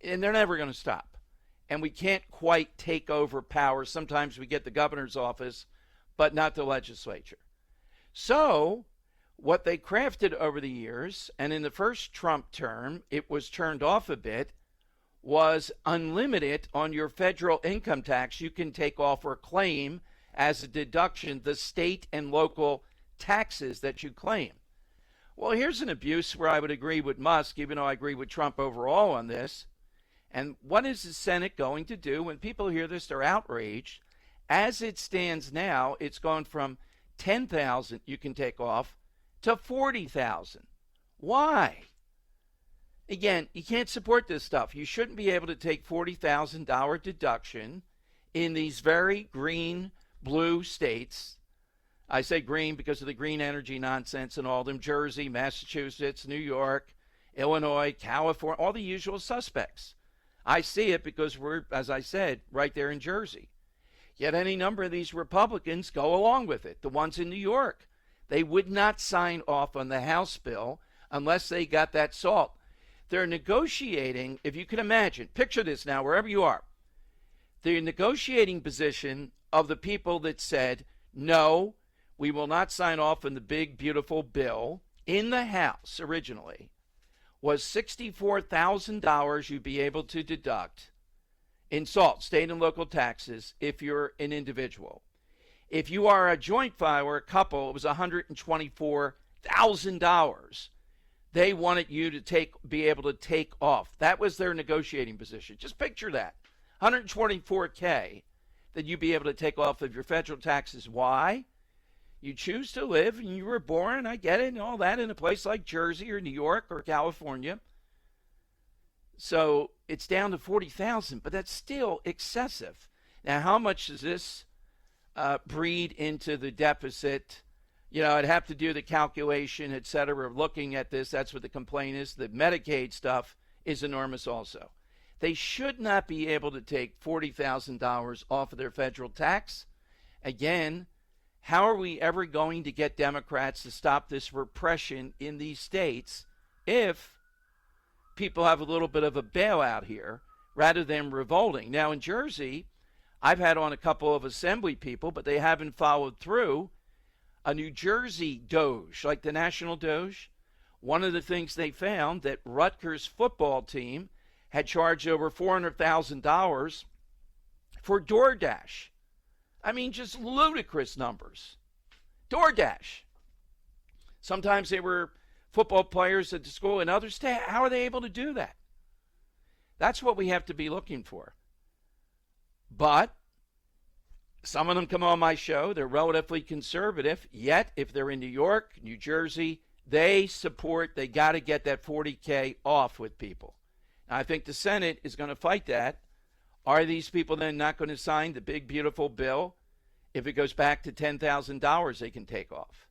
B: and they're never going to stop. And we can't quite take over power. Sometimes we get the governor's office, but not the legislature. So what they crafted over the years, and in the first Trump term, it was turned off a bit, was unlimited on your federal income tax you can take off or claim as a deduction the state and local taxes that you claim. Well, here's an abuse where I would agree with Musk, even though I agree with Trump overall on this. And what is the Senate going to do? When people hear this, they're outraged. As it stands now, it's gone from 10,000 you can take off to 40,000. Why? Again, you can't support this stuff. You shouldn't be able to take $40,000 deduction in these very green, blue states. I say green because of the green energy nonsense and all them. Jersey, Massachusetts, New York, Illinois, California, all the usual suspects. I see it because we're, as I said, right there in Jersey. Yet any number of these Republicans go along with it. The ones in New York, they would not sign off on the House bill unless they got that salt. They're negotiating, if you can imagine, picture this now, wherever you are. The negotiating position of the people that said, no, we will not sign off on the big, beautiful bill in the House originally, was $64,000 you'd be able to deduct in SALT, state and local taxes, if you're an individual. If you are a joint filer, a couple, it was $124,000 they wanted you to be able to take off. That was their negotiating position. Just picture that. $124K that you'd be able to take off of your federal taxes. Why? You choose to live, and you were born, I get it, and all that, in a place like Jersey or New York or California. So it's down to 40,000, but that's still excessive. Now, how much does this breed into the deficit? You know, I'd have to do the calculation, et cetera, of looking at this. That's what the complaint is. The Medicaid stuff is enormous also. They should not be able to take $40,000 off of their federal tax. Again, how are we ever going to get Democrats to stop this repression in these states if people have a little bit of a bailout here rather than revolting? Now, in Jersey, I've had on a couple of assembly people, but they haven't followed through. A New Jersey Doge, like the National Doge, one of the things they found that Rutgers football team had charged over $400,000 for DoorDash. I mean, just ludicrous numbers. DoorDash. Sometimes they were football players at the school and others. How are they able to do that? That's what we have to be looking for. But some of them come on my show. They're relatively conservative. Yet, if they're in New York, New Jersey, they got to get that $40K off with people. Now, I think the Senate is going to fight that. Are these people then not going to sign the big, beautiful bill if it goes back to $10,000 they can take off?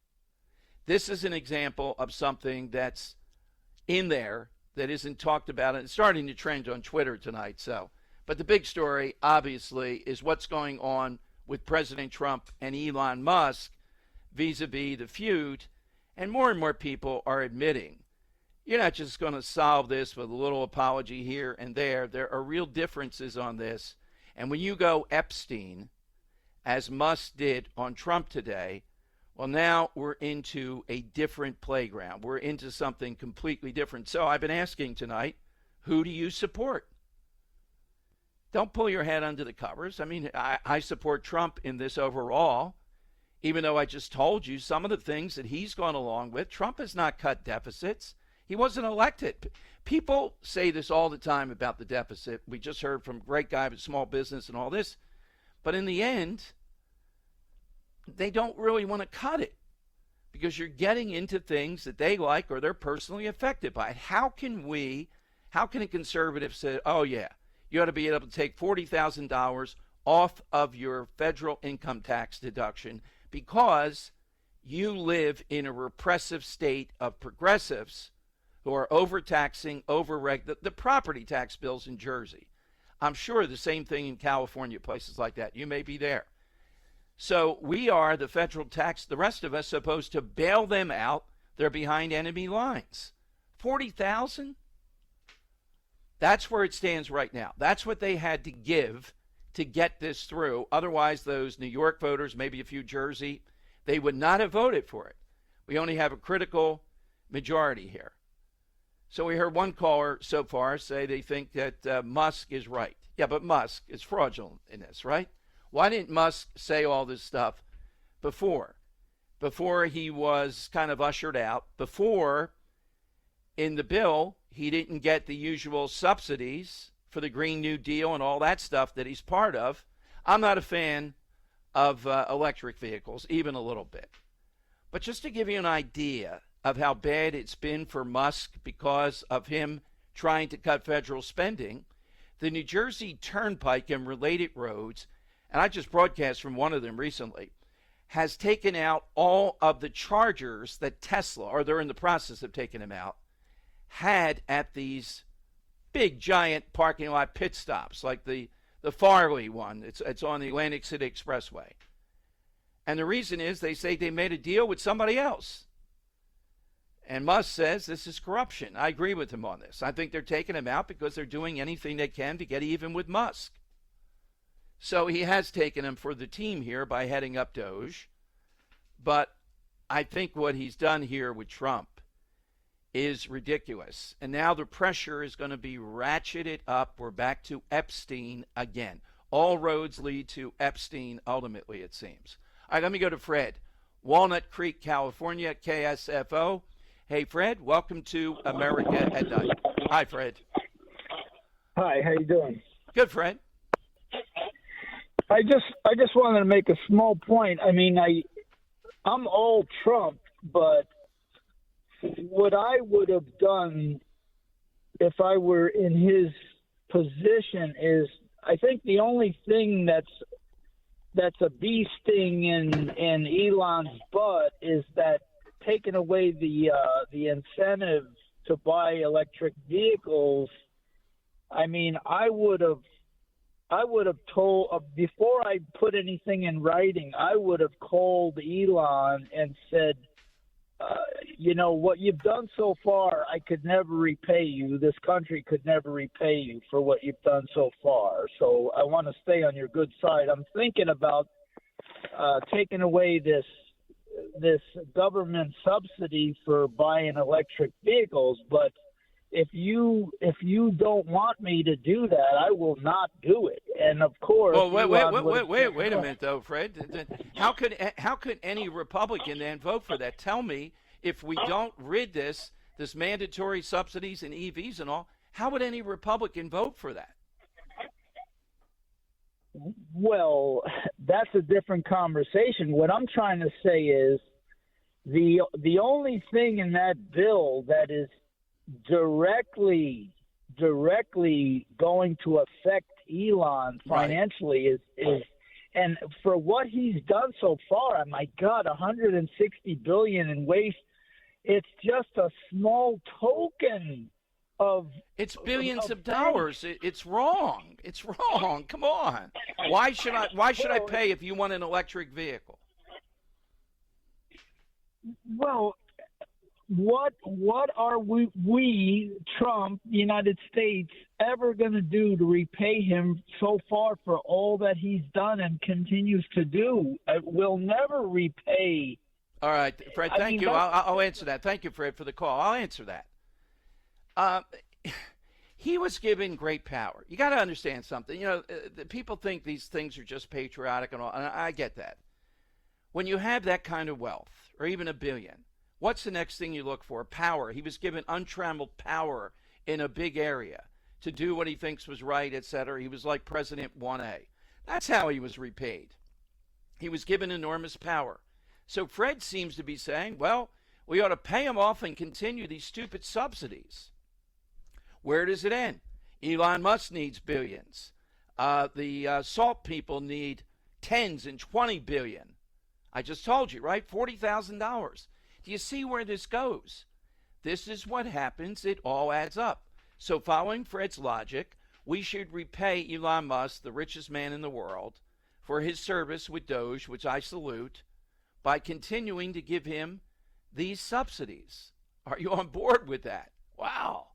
B: This is an example of something that's in there that isn't talked about. And it's starting to trend on Twitter tonight. But the big story, obviously, is what's going on with President Trump and Elon Musk vis-a-vis the feud. And more people are admitting you're not just going to solve this with a little apology here and there. There are real differences on this. And when you go Epstein, as Musk did on Trump today, well, now we're into a different playground. We're into something completely different. So I've been asking tonight, who do you support? Don't pull your head under the covers. I mean, I support Trump in this overall, even though I just told you some of the things that he's gone along with. Trump has not cut deficits. He wasn't elected. People say this all the time about the deficit. We just heard from a great guy with small business and all this. But in the end, they don't really want to cut it because you're getting into things that they like or they're personally affected by it. How can a conservative say, oh, yeah, you ought to be able to take $40,000 off of your federal income tax deduction because you live in a repressive state of progressives who are overtaxing, the property tax bills in Jersey. I'm sure the same thing in California, places like that. You may be there. So we are, the federal tax, the rest of us, supposed to bail them out. They're behind enemy lines. 40,000? That's where it stands right now. That's what they had to give to get this through. Otherwise, those New York voters, maybe a few Jersey, they would not have voted for it. We only have a critical majority here. So we heard one caller so far say they think that Musk is right. Yeah, but Musk is fraudulent in this, right? Why didn't Musk say all this stuff before he was kind of ushered out, before in the bill he didn't get the usual subsidies for the Green New Deal and all that stuff that he's part of? I'm not a fan of electric vehicles, even a little bit. But just to give you an idea of how bad it's been for Musk because of him trying to cut federal spending, the New Jersey Turnpike and related roads, and I just broadcast from one of them recently, has taken out all of the chargers that Tesla, or they're in the process of taking them out, had at these big giant parking lot pit stops, like the Farley one. It's on the Atlantic City Expressway. And the reason is they say they made a deal with somebody else. And Musk says this is corruption. I agree with him on this. I think they're taking him out because they're doing anything they can to get even with Musk. So he has taken him for the team here by heading up Doge. But I think what he's done here with Trump is ridiculous. And now the pressure is going to be ratcheted up. We're back to Epstein again. All roads lead to Epstein ultimately, it seems. All right, let me go to Fred. Walnut Creek, California, KSFO. Hey, Fred, welcome to America at Night. Hi, Fred.
P: Hi, how you doing?
B: Good, Fred.
P: I just wanted to make a small point. I mean, I'm all Trump, but what I would have done if I were in his position is, I think the only thing that's a bee sting in Elon's butt is that taking away the incentive to buy electric vehicles. I mean, I would have told, before I put anything in writing, I would have called Elon and said, what you've done so far, I could never repay you. This country could never repay you for what you've done so far. So I want to stay on your good side. I'm thinking about taking away this government subsidy for buying electric vehicles, but if you don't want me to do that, I will not do it. And of course,
B: well, wait a minute though, Fred. How could any Republican then vote for that? Tell me, if we don't rid this mandatory subsidies and EVs and all, how would any Republican vote for that?
P: Well, that's a different conversation. What I'm trying to say is the only thing in that bill that is directly going to affect Elon financially is and for what he's done so far, my God, $160 billion in waste. It's just a small token of.
B: It's billions of dollars. It's wrong. It's wrong. Come on. Why should I pay if you want an electric vehicle?
P: Well, what are we Trump, the United States, ever going to do to repay him so far for all that he's done and continues to do? We'll never repay.
B: All right, Fred, thank you. I'll answer that. Thank you, Fred, for the call. I'll answer that. He was given great power. You got to understand something. People think these things are just patriotic and all, and I get that. When you have that kind of wealth, or even $1 billion, what's the next thing you look for? Power. He was given untrammeled power in a big area to do what he thinks was right, etc. He was like President 1A. That's how he was repaid. He was given enormous power. So Fred seems to be saying, well, we ought to pay him off and continue these stupid subsidies. Where does it end? Elon Musk needs billions. The salt people need tens and 20 billion. I just told you, right? $40,000. Do you see where this goes? This is what happens. It all adds up. So following Fred's logic, we should repay Elon Musk, the richest man in the world, for his service with Doge, which I salute, by continuing to give him these subsidies. Are you on board with that? Wow.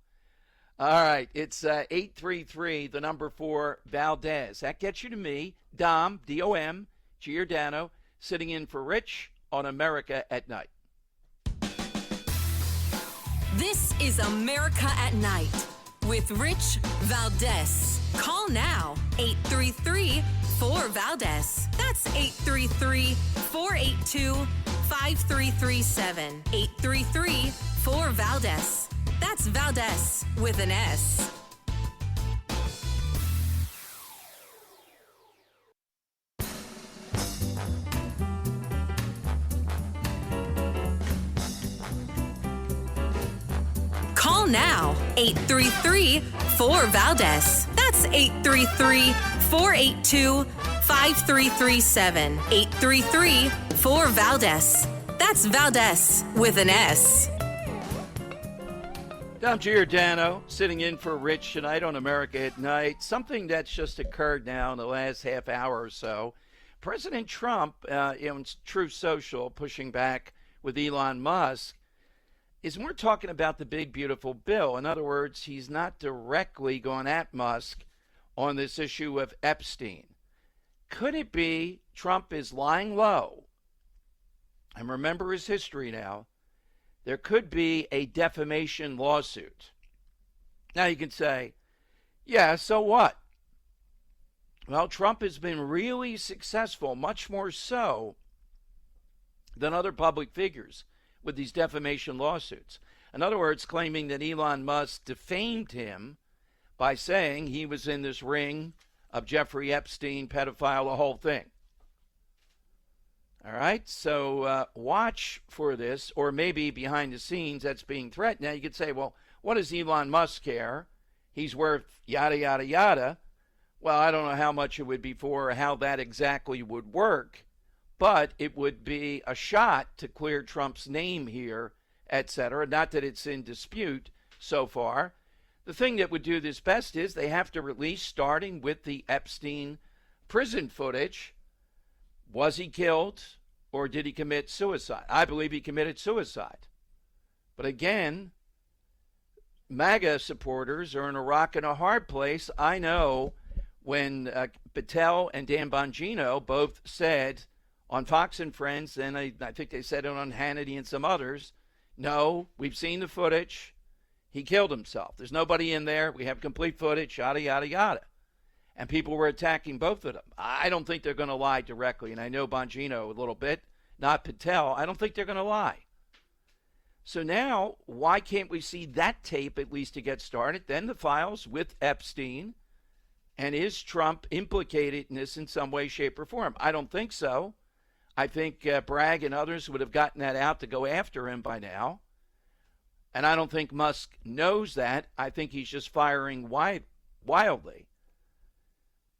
B: All right. It's 833, the number 4, Valdez. That gets you to me, Dom, D-O-M, Giordano, sitting in for Rich on America at Night.
A: This is America at Night with Rich Valdez. Call now, 833-4VALDEZ. That's 833-482-5337. 833-4VALDEZ. That's Valdez with an S. Call now, 833-4VALDEZ. That's 833-482-5337. 833-4VALDEZ. That's Valdez with an S.
B: I'm Giordano, sitting in for Rich tonight on America at Night. Something that's just occurred now in the last half hour or so. President Trump, in Truth Social, pushing back with Elon Musk, is more talking about the big, beautiful bill. In other words, he's not directly going at Musk on this issue of Epstein. Could it be Trump is lying low? And remember his history now. There could be a defamation lawsuit. Now you can say, yeah, so what? Well, Trump has been really successful, much more so than other public figures with these defamation lawsuits. In other words, claiming that Elon Musk defamed him by saying he was in this ring of Jeffrey Epstein, pedophile, the whole thing. All right, so watch for this, or maybe behind the scenes that's being threatened. Now you could say, well, what does Elon Musk care? He's worth yada, yada, yada. Well, I don't know how much it would be for or how that exactly would work, but it would be a shot to clear Trump's name here, etc. Not that it's in dispute so far. The thing that would do this best is they have to release, starting with the Epstein prison footage. Was he killed or did he commit suicide? I believe he committed suicide. But again, MAGA supporters are in a rock and a hard place. I know when Patel and Dan Bongino both said on Fox and Friends, and I think they said it on Hannity and some others, no, we've seen the footage. He killed himself. There's nobody in there. We have complete footage, yada, yada, yada. And people were attacking both of them. I don't think they're going to lie directly. And I know Bongino a little bit, not Patel. I don't think they're going to lie. So now, why can't we see that tape at least to get started? Then the files with Epstein. And is Trump implicated in this in some way, shape, or form? I don't think so. I think Bragg and others would have gotten that out to go after him by now. And I don't think Musk knows that. I think he's just firing wildly.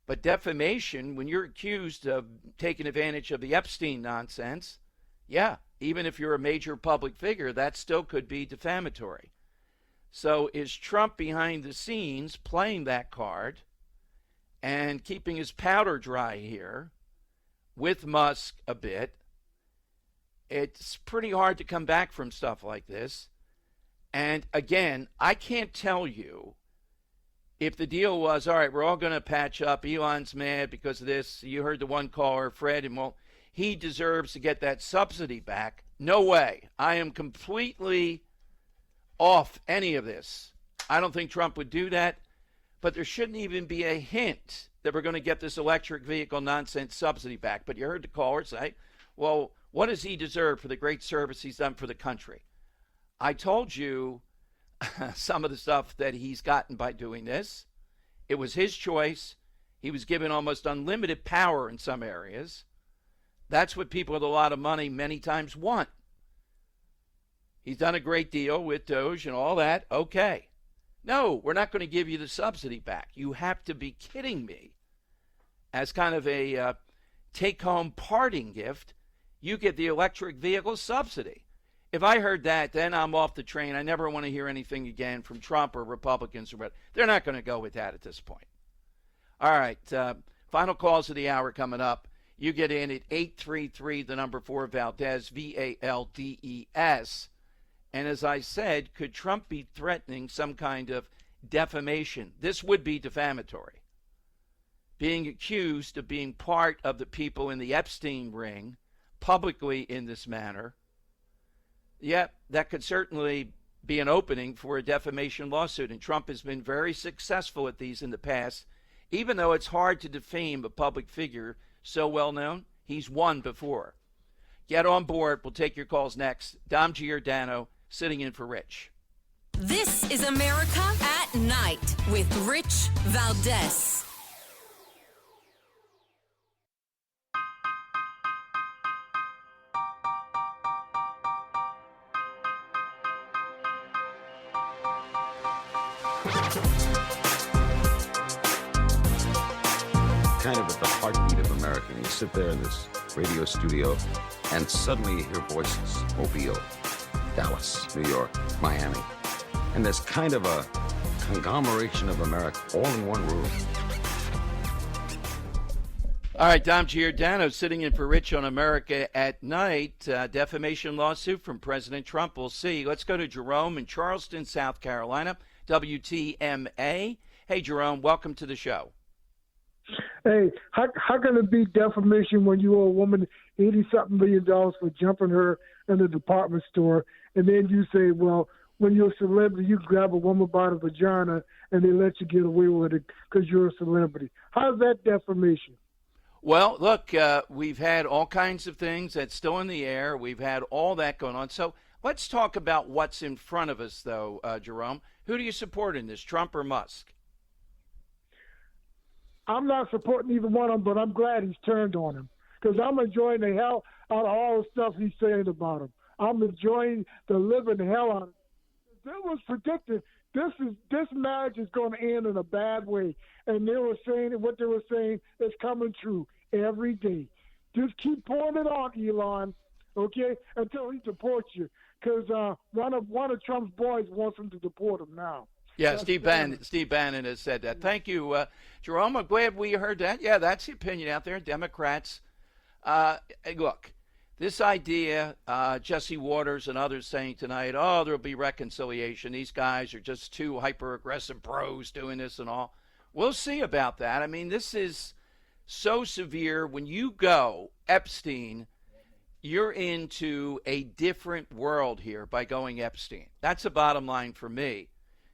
B: But defamation, when you're accused of taking advantage of the Epstein nonsense, yeah, even if you're a major public figure, that still could be defamatory. So is Trump behind the scenes playing that card and keeping his powder dry here with Musk a bit? It's pretty hard to come back from stuff like this. And again, I can't tell you if the deal was, all right, we're all going to patch up. Elon's mad because of this. You heard the one caller, Fred, and well, he deserves to get that subsidy back. No way. I am completely off any of this. I don't think Trump would do that. But there shouldn't even be a hint that we're going to get this electric vehicle nonsense subsidy back. But you heard the caller say, well, what does he deserve for the great service he's done for the country? I told you some of the stuff that he's gotten by doing this. It was his choice. He was given almost unlimited power in some areas. That's what people with a lot of money many times want. He's done a great deal with Doge and all that. Okay. No, we're not going to give you the subsidy back. You have to be kidding me. As kind of a take-home parting gift, you get the electric vehicle subsidy. If I heard that, then I'm off the train. I never want to hear anything again from Trump or Republicans or whatever. They're not going to go with that at this point. All right, final calls of the hour coming up. You get in at 833, the number 4 Valdez, VALDES. And as I said, could Trump be threatening some kind of defamation? This would be defamatory. Being accused of being part of the people in the Epstein ring, publicly in this manner, that could certainly be an opening for a defamation lawsuit. And Trump has been very successful at these in the past. Even though it's hard to defame a public figure so well known, he's won before. Get on board. We'll take your calls next. Dom Giordano sitting in for Rich.
A: This is America at Night with Rich Valdez.
Q: Kind of at the heartbeat of America. You sit there in this radio studio and suddenly you hear voices. Mobile, Dallas, New York, Miami. And there's kind of a conglomeration of America all in one room.
B: All right, Dom Giordano sitting in for Rich on America at Night. Defamation lawsuit from President Trump. We'll see. Let's go to Jerome in Charleston, South Carolina, WTMA. Hey, Jerome, welcome to the show.
R: Hey, how can it be defamation when you owe a woman $80-something million for jumping her in the department store, and then you say, well, when you're a celebrity, you grab a woman by the vagina and they let you get away with it because you're a celebrity? How's that defamation?
B: Well, look, we've had all kinds of things that's still in the air. We've had all that going on. So let's talk about what's in front of us, though, Jerome. Who do you support in this, Trump or Musk?
R: I'm not supporting either one of them, but I'm glad he's turned on him because I'm enjoying the hell out of all the stuff he's saying about him. I'm enjoying the living hell out of him. It was predicted this marriage is going to end in a bad way, and they were saying what they were saying is coming true every day. Just keep pouring it on, Elon, okay, until he deports you, because one of Trump's boys wants him to deport him now.
B: Yeah, Steve Bannon has said that. Thank you, Jerome. I'm glad we heard that. Yeah, that's the opinion out there. Democrats, look, this idea, Jesse Waters and others saying tonight, oh, there'll be reconciliation. These guys are just two hyper-aggressive bros doing this and all. We'll see about that. I mean, this is so severe. When you go Epstein, you're into a different world here by going Epstein. That's the bottom line for me.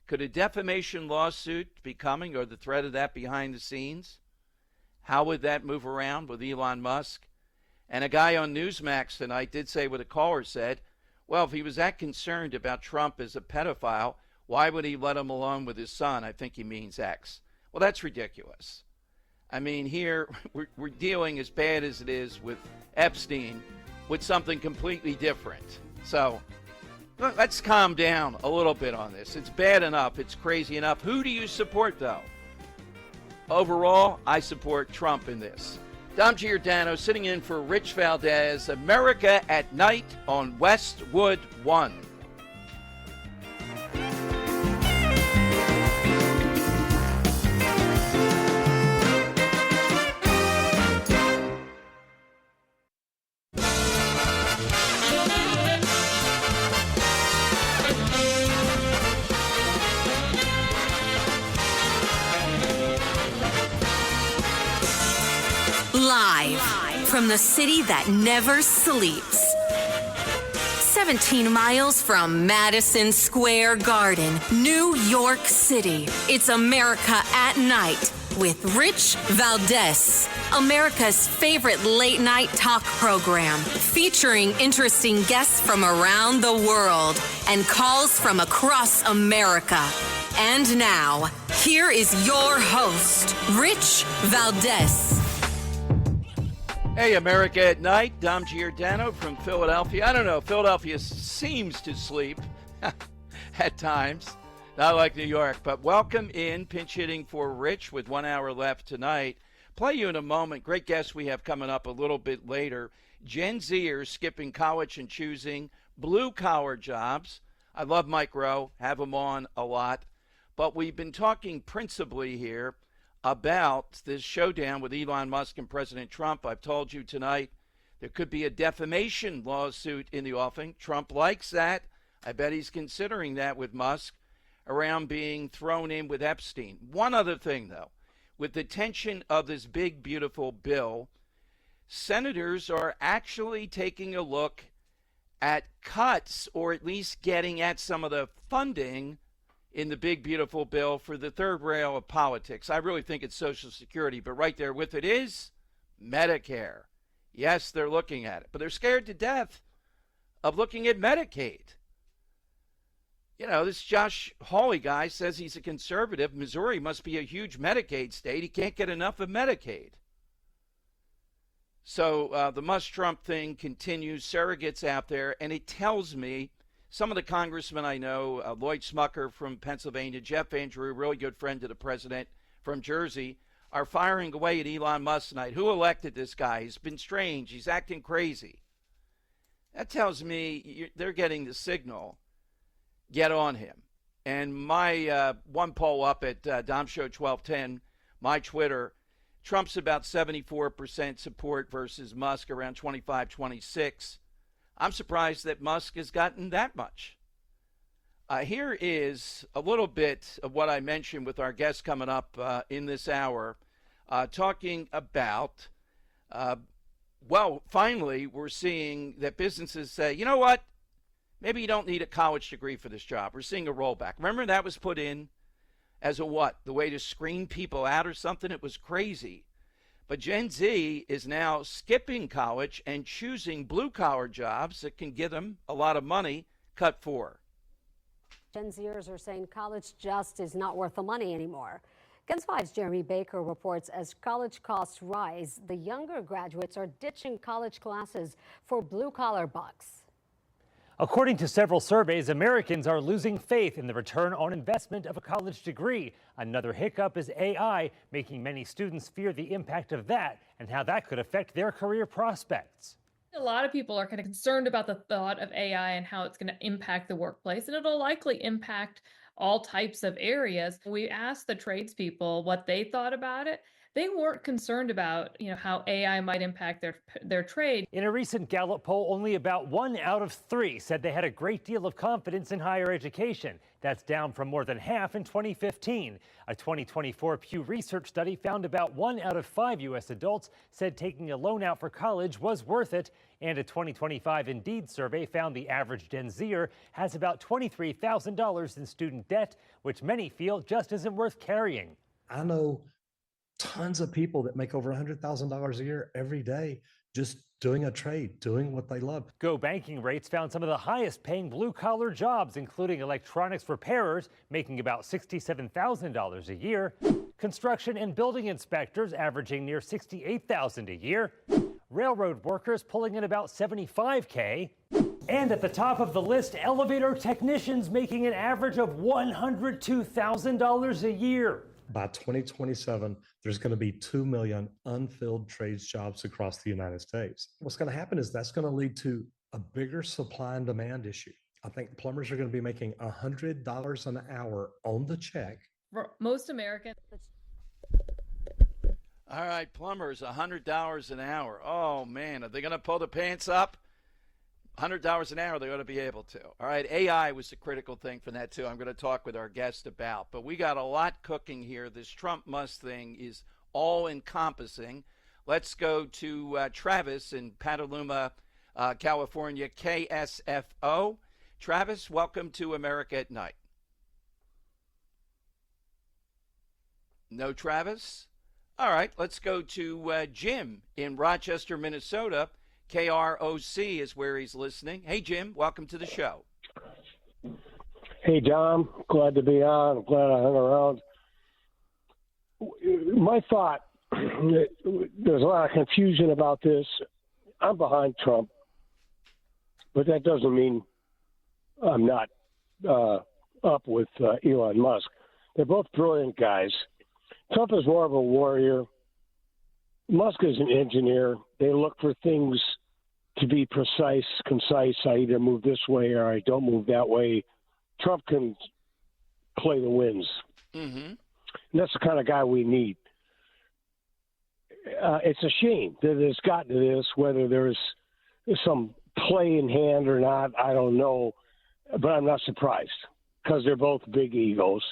B: Could a defamation lawsuit be coming, or the threat of that behind the scenes? How would that move around with Elon Musk? And a guy on Newsmax tonight did say what a caller said, well, if he was that concerned about Trump as a pedophile, why would he let him alone with his son? I think he means X. Well, that's ridiculous. I mean, here we're dealing, as bad as it is with Epstein, with something completely different. So let's calm down a little bit on this. It's bad enough. It's crazy enough. Who do you support, though? Overall, I support Trump in this. Dom Giordano sitting in for Rich Valdez, America at Night on Westwood One.
A: Live from the city that never sleeps. 17 miles from Madison Square Garden, New York City. It's America at Night with Rich Valdez. America's favorite late night talk program featuring interesting guests from around the world and calls from across America. And now, here is your host, Rich Valdez.
B: Hey, America at Night. Dom Giordano from Philadelphia. I don't know. Philadelphia seems to sleep at times. Not like New York. But welcome in. Pinch hitting for Rich with 1 hour left tonight. Play you in a moment. Great guests we have coming up a little bit later. Gen Zers skipping college and choosing blue-collar jobs. I love Mike Rowe. Have him on a lot. But we've been talking principally here about this showdown with Elon Musk and President Trump. I've told you tonight there could be a defamation lawsuit in the offing. Trump likes that. I bet he's considering that with Musk around being thrown in with Epstein. One other thing, though, with the tension of this big, beautiful bill, senators are actually taking a look at cuts, or at least getting at some of the funding in the big, beautiful bill for the third rail of politics. I really think it's Social Security, but right there with it is Medicare. Yes, they're looking at it, but they're scared to death of looking at Medicaid. You know, this Josh Hawley guy says he's a conservative. Missouri must be a huge Medicaid state. He can't get enough of Medicaid. So the Musk-Trump thing continues. Surrogates out there, and it tells me some of the congressmen I know, Lloyd Smucker from Pennsylvania, Jeff Andrew, really good friend to the president from Jersey, are firing away at Elon Musk tonight. Who elected this guy? He's been strange. He's acting crazy. That tells me they're getting the signal. Get on him. And my one poll up at Dom Show 1210, my Twitter, Trump's about 74% support versus Musk around 25-26. I'm surprised that Musk has gotten that much. Here is a little bit of what I mentioned with our guest coming up in this hour, talking about, well, finally, we're seeing that businesses say, you know what? Maybe you don't need a college degree for this job. We're seeing a rollback. Remember that was put in as a what? The way to screen people out or something? It was crazy. But Gen Z is now skipping college and choosing blue-collar jobs that can give them a lot of money. Cut 4.
S: Gen Zers are saying college just is not worth the money anymore. Gens 5's Jeremy Baker reports as college costs rise, the younger graduates are ditching college classes for blue-collar bucks.
T: According to several surveys, Americans are losing faith in the return on investment of a college degree. Another hiccup is AI, making many students fear the impact of that and how that could affect their career prospects.
U: A lot of people are kind of concerned about the thought of AI and how it's going to impact the workplace, and it'll likely impact all types of areas. We asked the tradespeople what they thought about it. They weren't concerned about, how AI might impact their trade.
T: In a recent Gallup poll, only about 1 out of 3 said they had a great deal of confidence in higher education. That's down from more than half in 2015. A 2024 Pew Research study found about 1 out of 5 U.S. adults said taking a loan out for college was worth it. And a 2025 Indeed survey found the average Gen Zer has about $23,000 in student debt, which many feel just isn't worth carrying.
V: I know tons of people that make over $100,000 a year every day just doing a trade, doing what they love.
T: Go Banking Rates found some of the highest paying blue collar jobs, including electronics repairers, making about $67,000 a year, construction and building inspectors averaging near $68,000 a year, railroad workers pulling in about $75K, and at the top of the list, elevator technicians making an average of $102,000 a year.
V: By 2027, there's going to be 2 million unfilled trades jobs across the United States. What's going to happen is that's going to lead to a bigger supply and demand issue. I think plumbers are going to be making $100 an hour on the check.
U: For most Americans.
B: All right, plumbers, $100 an hour. Oh, man, are they going to pull the pants up? $100 an hour, they ought to be able to. All right, AI was the critical thing for that, too. I'm going to talk with our guest about. But we got a lot cooking here. This Trump-Musk thing is all-encompassing. Let's go to Travis in Petaluma, California, KSFO. Travis, welcome to America at Night. No Travis? All right, let's go to Jim in Rochester, Minnesota. KROC is where he's listening. Hey, Jim, welcome to the show.
W: Hey, Dom. Glad to be on. I'm glad I hung around. My thought, there's a lot of confusion about this. I'm behind Trump, but that doesn't mean I'm not up with Elon Musk. They're both brilliant guys. Trump is more of a warrior. Musk is an engineer. They look for things to be precise, concise. I either move this way or I don't move that way. Trump can play the winds. Mm-hmm. And that's the kind of guy we need. It's a shame that it's gotten to this, whether there's some play in hand or not, I don't know. But I'm not surprised because they're both big egos.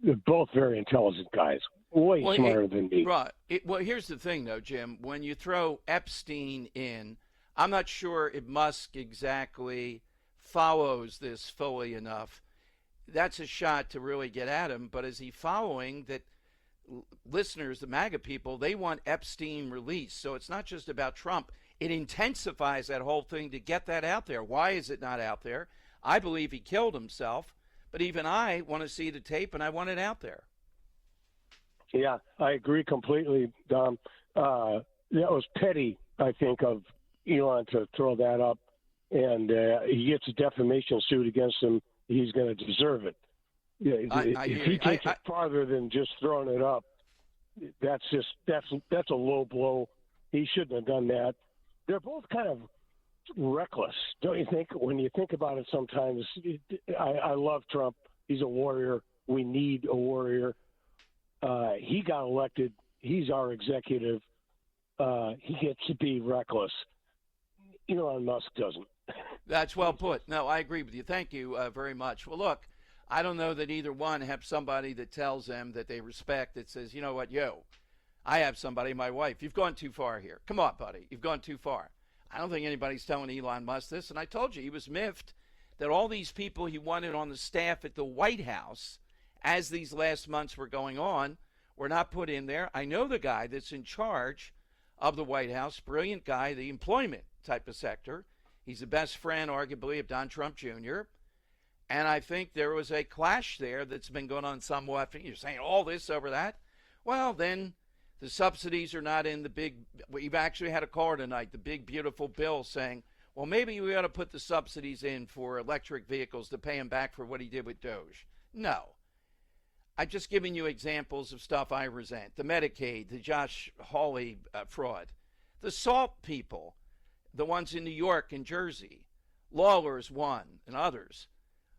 W: They're both very intelligent guys. way smarter than me.
B: Right. Well, here's the thing, though, Jim. When you throw Epstein in, I'm not sure if Musk exactly follows this fully enough. That's a shot to really get at him. But is he following that? Listeners, the MAGA people, they want Epstein released. So it's not just about Trump. It intensifies that whole thing to get that out there. Why is it not out there? I believe he killed himself. But even I want to see the tape, and I want it out there.
W: Yeah, I agree completely, Dom. That was petty, I think, of Elon to throw that up. And he gets a defamation suit against him. He's going to deserve it. Yeah, if he takes it farther than just throwing it up, that's a low blow. He shouldn't have done that. They're both kind of reckless, don't you think? When you think about it, sometimes I love Trump. He's a warrior. We need a warrior. He got elected. He's our executive. He gets to be reckless. Elon Musk doesn't.
B: That's well put. No, I agree with you. Thank you very much. Well, look, I don't know that either one have somebody that tells them that they respect, that says, you know what, I have somebody, my wife, you've gone too far here. Come on, buddy, you've gone too far. I don't think anybody's telling Elon Musk this. And I told you, he was miffed that all these people he wanted on the staff at the White House, as these last months were going on, were not put in there. I know the guy that's in charge of the White House, brilliant guy, the employment type of sector. He's the best friend, arguably, of Don Trump Jr. And I think there was a clash there that's been going on somewhat. You're saying all this over that? Well, then the subsidies are not in the big, we've actually had a caller tonight, the big, beautiful bill saying, well, maybe we ought to put the subsidies in for electric vehicles to pay him back for what he did with Doge. No. I'm just giving you examples of stuff I resent. The Medicaid, the Josh Hawley fraud, the SALT people, the ones in New York and Jersey, Lawler's one and others,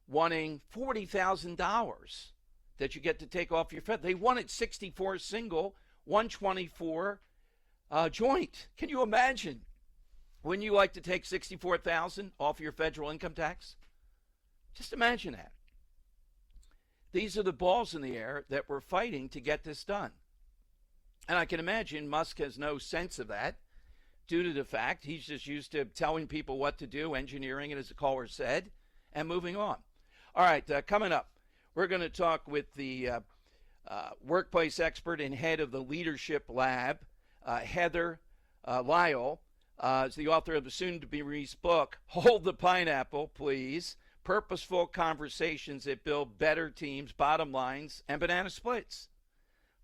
B: wanting $40,000 that you get to take off your fed. They wanted 64 single, 124 joint. Can you imagine? Wouldn't you like to take $64,000 off your federal income tax? Just imagine that. These are the balls in the air that we're fighting to get this done. And I can imagine Musk has no sense of that due to the fact he's just used to telling people what to do, engineering it, as the caller said, and moving on. All right, coming up, we're going to talk with the workplace expert and head of the Leadership Lab, Heather Lisle, is the author of the soon-to-be-released book, Hold the Pineapple, Please, Purposeful Conversations that Build Better Teams, Bottom Lines, and Banana Splits.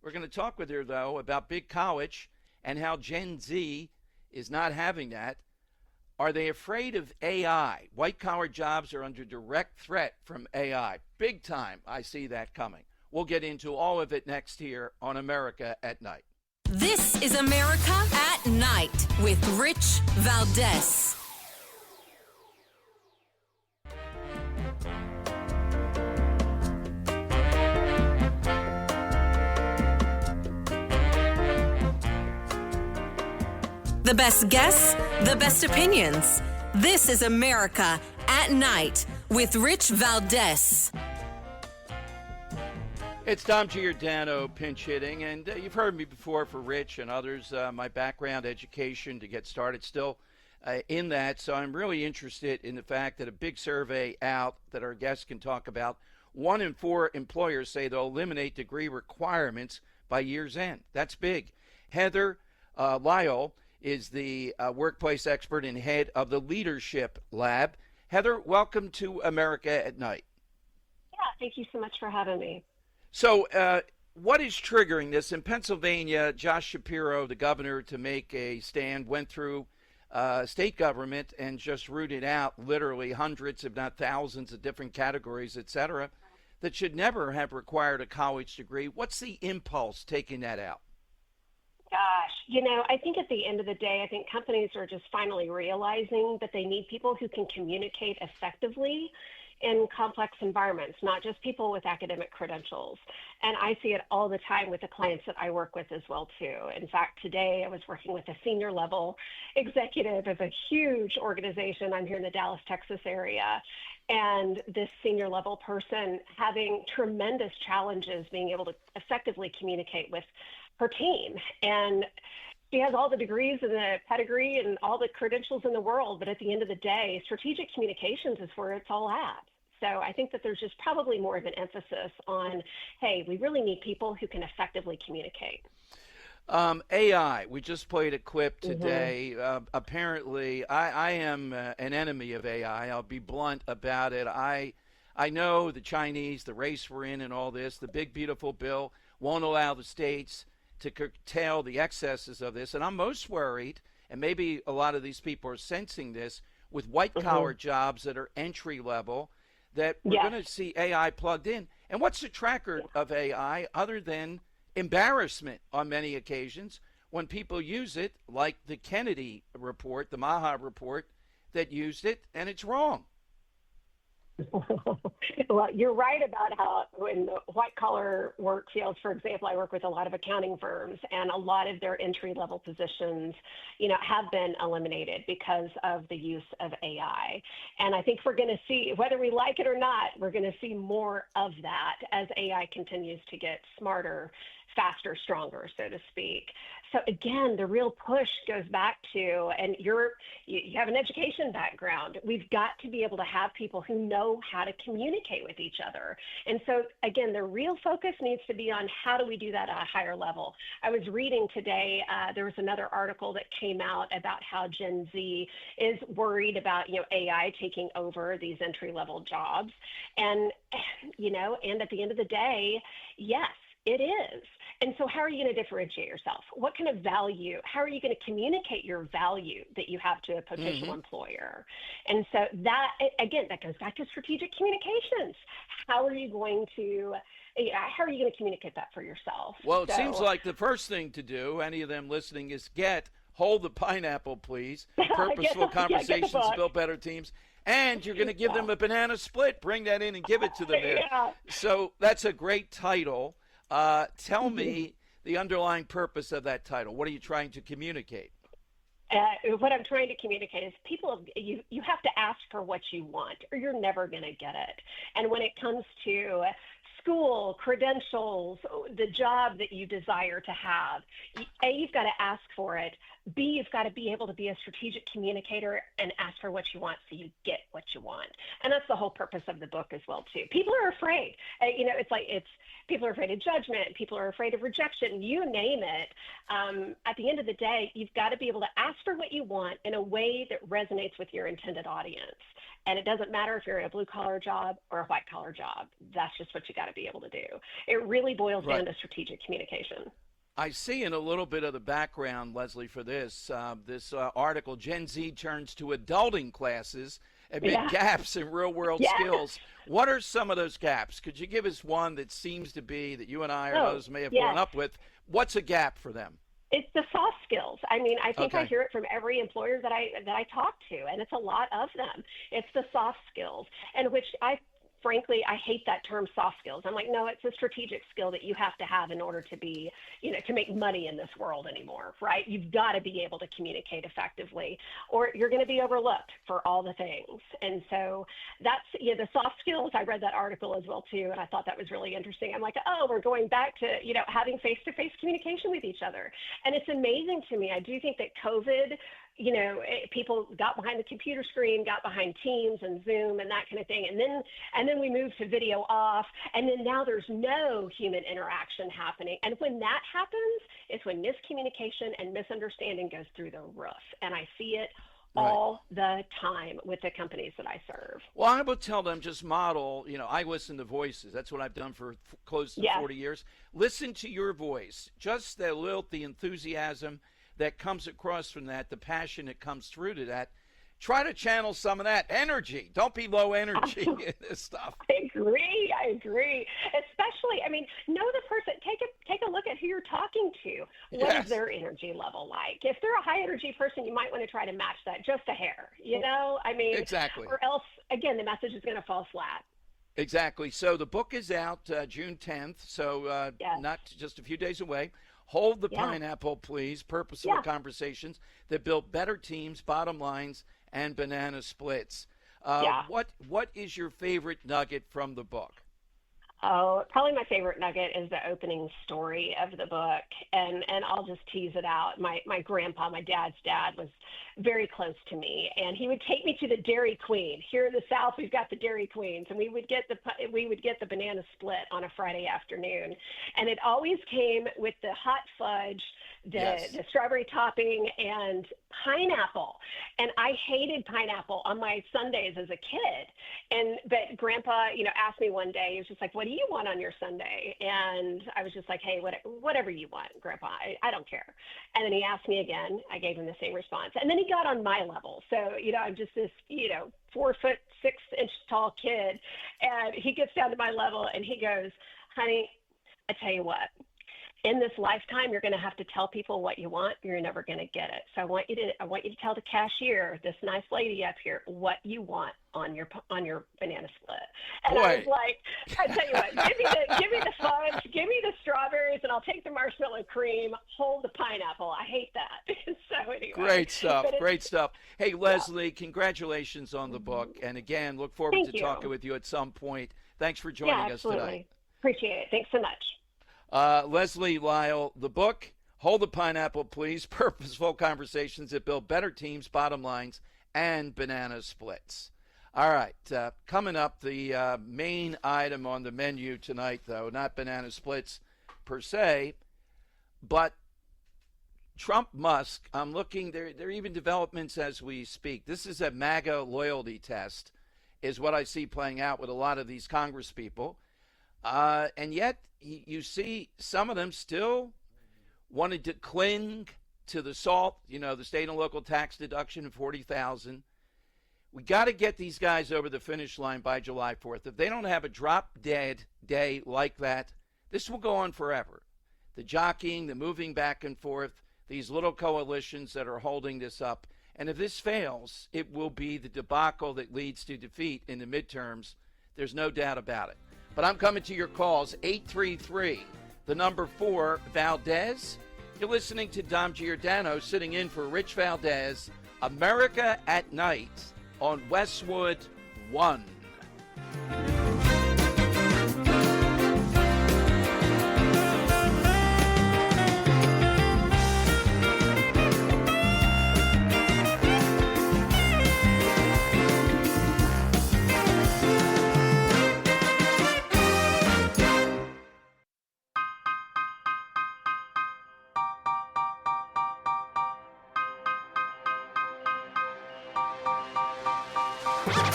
B: We're going to talk with her, though, about big college and how Gen Z is not having that. Are they afraid of AI? White-collar jobs are under direct threat from AI. Big time, I see that coming. We'll get into all of it next here on America at Night.
A: This is America at Night with Rich Valdez. The best guests, the best opinions. This is America at Night with Rich Valdez.
B: It's Tom Giordano pinch hitting, and you've heard me before for Rich and others. My background, education to get started, still in that. So I'm really interested in the fact that a big survey out that our guests can talk about, 1 in 4 employers say they'll eliminate degree requirements by year's end. That's big. Heather Lisle is the workplace expert and head of the Leadership Lab. Heather, welcome to America at Night.
D: Yeah, thank you so much for having me.
B: So what is triggering this? In Pennsylvania, Josh Shapiro, the governor, to make a stand, went through state government and just rooted out literally hundreds, if not thousands, of different categories, et cetera, that should never have required a college degree. What's the impulse taking that out?
D: Gosh, I think at the end of the day, I think companies are just finally realizing that they need people who can communicate effectively in complex environments, not just people with academic credentials. And I see it all the time with the clients that I work with as well, too. In fact, today I was working with a senior level executive of a huge organization. I'm here in the Dallas, Texas area. and this senior level person having tremendous challenges being able to effectively communicate with her team. And she has all the degrees and the pedigree and all the credentials in the world, but at the end of the day, strategic communications is where it's all at. So I think that there's just probably more of an emphasis on, hey, we really need people who can effectively communicate.
B: AI, we just played a clip today. Apparently, I am an enemy of AI. I'll be blunt about it. I know the Chinese, the race we're in and all this, the big, beautiful bill won't allow the states to curtail the excesses of this. And I'm most worried, and maybe a lot of these people are sensing this, with white-collar jobs that are entry-level, that we're going to see AI plugged in. And what's the track record of AI other than embarrassment on many occasions when people use it, like the Kennedy report, the Maha report, that used it, and it's wrong.
D: Well, you're right about how in the white-collar work fields, for example, I work with a lot of accounting firms, and a lot of their entry-level positions, have been eliminated because of the use of AI. And I think we're going to see, whether we like it or not, we're going to see more of that as AI continues to get smarter, faster, stronger, so to speak. So again, the real push goes back to, and you have an education background, we've got to be able to have people who know how to communicate with each other. And so again, the real focus needs to be on how do we do that at a higher level. I was reading today, there was another article that came out about how Gen Z is worried about, AI taking over these entry-level jobs. And, and at the end of the day, yes, it is. And so how are you going to differentiate yourself? What kind of value? How are you going to communicate your value that you have to a potential employer? And so that, again, that goes back to strategic communications. How are you going to communicate that for yourself?
B: Well, it seems like the first thing to do, any of them listening, is Hold the Pineapple, Please. Purposeful Conversations Build Better Teams. And you're going to give them a banana split. Bring that in and give it to them there. So that's a great title. Tell me the underlying purpose of that title. What are you trying to communicate?
D: What I'm trying to communicate is you have to ask for what you want, or you're never going to get it. And when it comes to school, credentials, the job that you desire to have, A, you've got to ask for it. B, you've got to be able to be a strategic communicator and ask for what you want so you get what you want. And that's the whole purpose of the book as well, too. People are afraid. People are afraid of judgment. People are afraid of rejection. You name it. At the end of the day, you've got to be able to ask for what you want in a way that resonates with your intended audience. And it doesn't matter if you're in a blue-collar job or a white-collar job. That's just what you got to be able to do. It really boils down to strategic communication.
B: I see in a little bit of the background, Leslie, for this article, Gen Z turns to adulting classes amid gaps in real-world skills. What are some of those gaps? Could you give us one that seems to be that you and I or others may have grown up with? What's a gap for them?
D: It's the soft skills. I mean, I think I hear it from every employer that I talk to, and it's a lot of them. It's the soft skills, and which frankly, I hate that term soft skills. I'm like, no, it's a strategic skill that you have to have in order to be, to make money in this world anymore, right? You've got to be able to communicate effectively, or you're going to be overlooked for all the things. And so that's, the soft skills. I read that article as well, too, and I thought that was really interesting. I'm like, oh, we're going back to, having face-to-face communication with each other. And it's amazing to me. I do think that COVID, people got behind the computer screen, got behind Teams and Zoom and that kind of thing. And then we moved to video off. And then now there's no human interaction happening. And when that happens, it's when miscommunication and misunderstanding goes through the roof. And I see it all the time with the companies that I serve.
B: Well, I will tell them, just model, I listen to voices. That's what I've done for close to 40 years. Listen to your voice, just the lilt, the enthusiasm that comes across from that, the passion that comes through to that. Try to channel some of that energy. Don't be low energy in this stuff.
D: I agree. Especially, know the person. Take a look at who you're talking to. What is their energy level like? If they're a high energy person, you might want to try to match that just a hair.
B: Exactly.
D: Or else, again, the message is going to fall flat.
B: Exactly. So the book is out June 10th. So not just a few days away. Hold the Pineapple, Please. Purposeful Conversations that build better teams, bottom lines, and banana splits.
D: Yeah.
B: What is your favorite nugget from the book?
D: Oh, probably my favorite nugget is the opening story of the book, and I'll just tease it out. My grandpa, my dad's dad, was very close to me, and he would take me to the Dairy Queen. Here in the South, we've got the Dairy Queens, and we would get the banana split on a Friday afternoon, and it always came with the hot fudge, the strawberry topping, and pineapple. And I hated pineapple on my Sundays as a kid, but Grandpa, asked me one day. He was just like, "What do you want on your Sunday?" And I was just like, "Hey, whatever you want, Grandpa. I don't care." And then he asked me again. I gave him the same response. And then he got on my level. So, I'm just this, 4'6" tall kid. And he gets down to my level and he goes, "Honey, I tell you what. In this lifetime, you're going to have to tell people what you want. You're never going to get it. So I want you to tell the cashier, this nice lady up here, what you want on your banana split." And I was like, "I tell you what, give me the fudge, give me the strawberries, and I'll take the marshmallow cream. Hold the pineapple. I hate that." So anyway,
B: great stuff. Hey, Leslie, congratulations on the book, and again, look forward to talking with you at some point. Thanks for joining us tonight.
D: Appreciate it. Thanks so much.
B: Leslie Lisle, the book, Hold the Pineapple, Please, Purposeful Conversations that Build Better Teams, Bottom Lines, and Banana Splits. All right, coming up, the main item on the menu tonight, though, not banana splits per se, but Trump-Musk. I'm looking, there are even developments as we speak. This is a MAGA loyalty test, is what I see playing out with a lot of these congresspeople. And yet, you see some of them still wanted to cling to the SALT, the state and local tax deduction of $40,000. We got to get these guys over the finish line by July 4th. If they don't have a drop-dead day like that, this will go on forever. The jockeying, the moving back and forth, these little coalitions that are holding this up. And if this fails, it will be the debacle that leads to defeat in the midterms. There's no doubt about it. But I'm coming to your calls, 833, the number 4, Valdez. You're listening to Dom Giordano sitting in for Rich Valdez, America at Night on Westwood 1.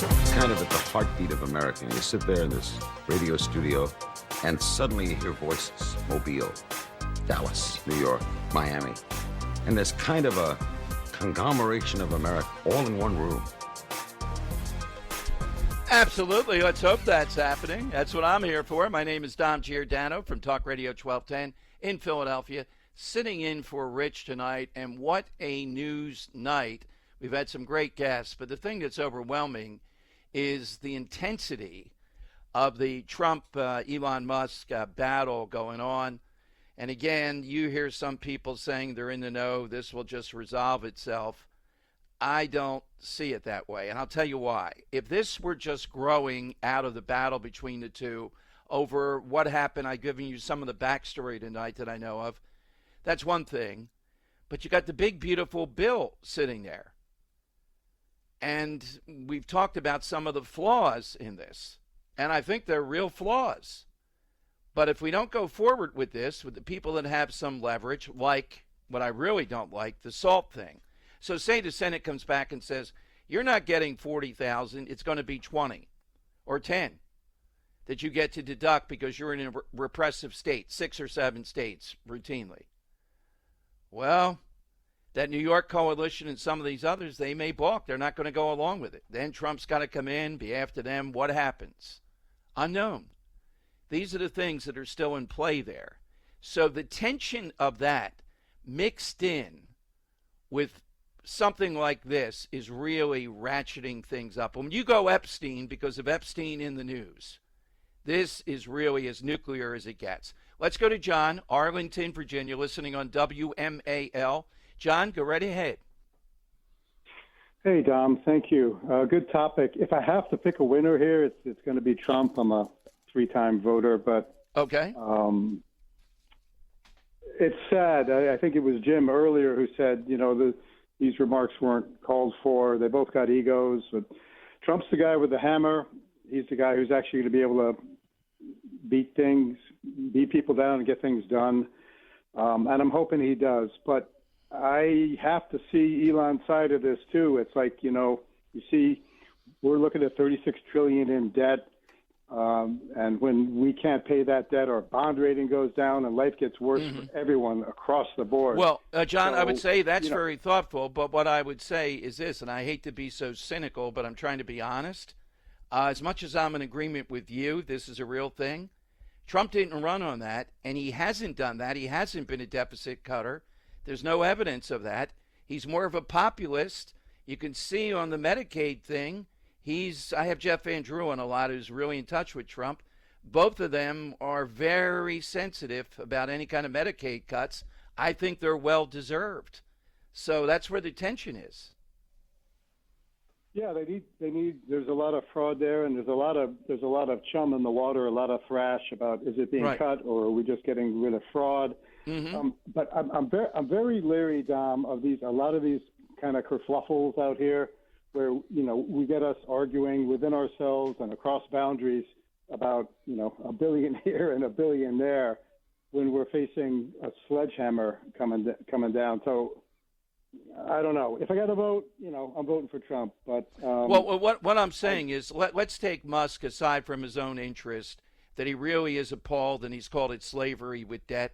Q: It's kind of at the heartbeat of America. You sit there in this radio studio, and suddenly you hear voices. Mobile, Dallas, New York, Miami. And there's kind of a conglomeration of America all in one room.
B: Absolutely. Let's hope that's happening. That's what I'm here for. My name is Dom Giordano from Talk Radio 1210 in Philadelphia, sitting in for Rich tonight. And what a news night. We've had some great guests, but the thing that's overwhelming is the intensity of the Trump-Elon Musk battle going on. And again, you hear some people saying they're in the know, this will just resolve itself. I don't see it that way, and I'll tell you why. If this were just growing out of the battle between the two over what happened, I've given you some of the backstory tonight that I know of, that's one thing. But you got the big, beautiful bill sitting there. And we've talked about some of the flaws in this, and I think they're real flaws. But if we don't go forward with this, with the people that have some leverage, like what I really don't like, the SALT thing. So say the Senate comes back and says, you're not getting 40,000, it's going to be 20 or 10 that you get to deduct because you're in a repressive state, 6 or 7 states routinely. Well, that New York coalition and some of these others, they may balk. They're not going to go along with it. Then Trump's got to come in, be after them. What happens? Unknown. These are the things that are still in play there. So the tension of that mixed in with something like this is really ratcheting things up. When you go Epstein, because of Epstein in the news, this is really as nuclear as it gets. Let's go to John, Arlington, Virginia, listening on WMAL. John, go right ahead.
C: Hey, Dom. Thank you. Good topic. If I have to pick a winner here, it's going to be Trump. I'm a 3-time voter, but
B: okay.
C: It's sad. I think it was Jim earlier who said, these remarks weren't called for. They both got egos. But Trump's the guy with the hammer. He's the guy who's actually going to be able to beat people down and get things done. And I'm hoping he does. But I have to see Elon's side of this too. It's like, you see, we're looking at $36 trillion in debt. And when we can't pay that debt, our bond rating goes down and life gets worse for everyone across the board.
B: Well, John, I would say that's very thoughtful. But what I would say is this, and I hate to be so cynical, but I'm trying to be honest. As much as I'm in agreement with you, this is a real thing. Trump didn't run on that, and he hasn't done that. He hasn't been a deficit cutter. There's no evidence of that. He's more of a populist. You can see on the Medicaid thing, I have Jeff Van Drew on a lot who's really in touch with Trump. Both of them are very sensitive about any kind of Medicaid cuts. I think they're well-deserved. So that's where the tension is.
C: Yeah, they need. There's a lot of fraud there, and there's a lot of chum in the water, a lot of thrash about is it being cut or are we just getting rid of fraud? But I'm very leery, Dom, of a lot of these kind of kerfluffles out here, where we get us arguing within ourselves and across boundaries about a billion here and a billion there, when we're facing a sledgehammer coming down. So. I don't know. If I got to vote, I'm voting for Trump. But
B: well, what I'm saying is, let's take Musk aside from his own interest, that he really is appalled, and he's called it slavery with debt.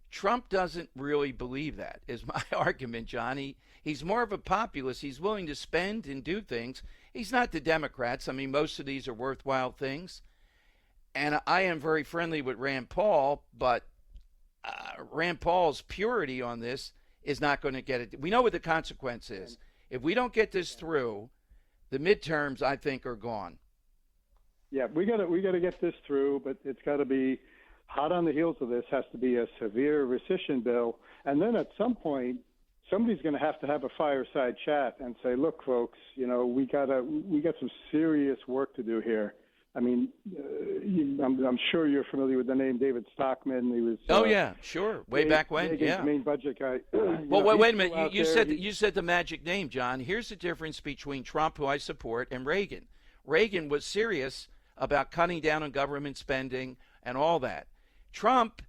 B: Trump doesn't really believe that, is my argument, Johnny. He's more of a populist. He's willing to spend and do things. He's not the Democrats. I mean, most of these are worthwhile things. And I am very friendly with Rand Paul, but Rand Paul's purity on this is not going to get it. We know what the consequence is. If we don't get this through, the midterms, I think, are gone.
C: Yeah, we got to get this through, but it's got to be hot on the heels of this. Has to be a severe rescission bill, and then at some point, somebody's going to have a fireside chat and say, "Look, folks, we got some serious work to do here." I mean, I'm sure you're familiar with the name David Stockman. He was.
B: Oh yeah, sure. Way back when, yeah.
C: Main budget guy.
B: Well, wait a minute. You said the magic name, John. Here's the difference between Trump, who I support, and Reagan. Reagan was serious about cutting down on government spending and all that. Trump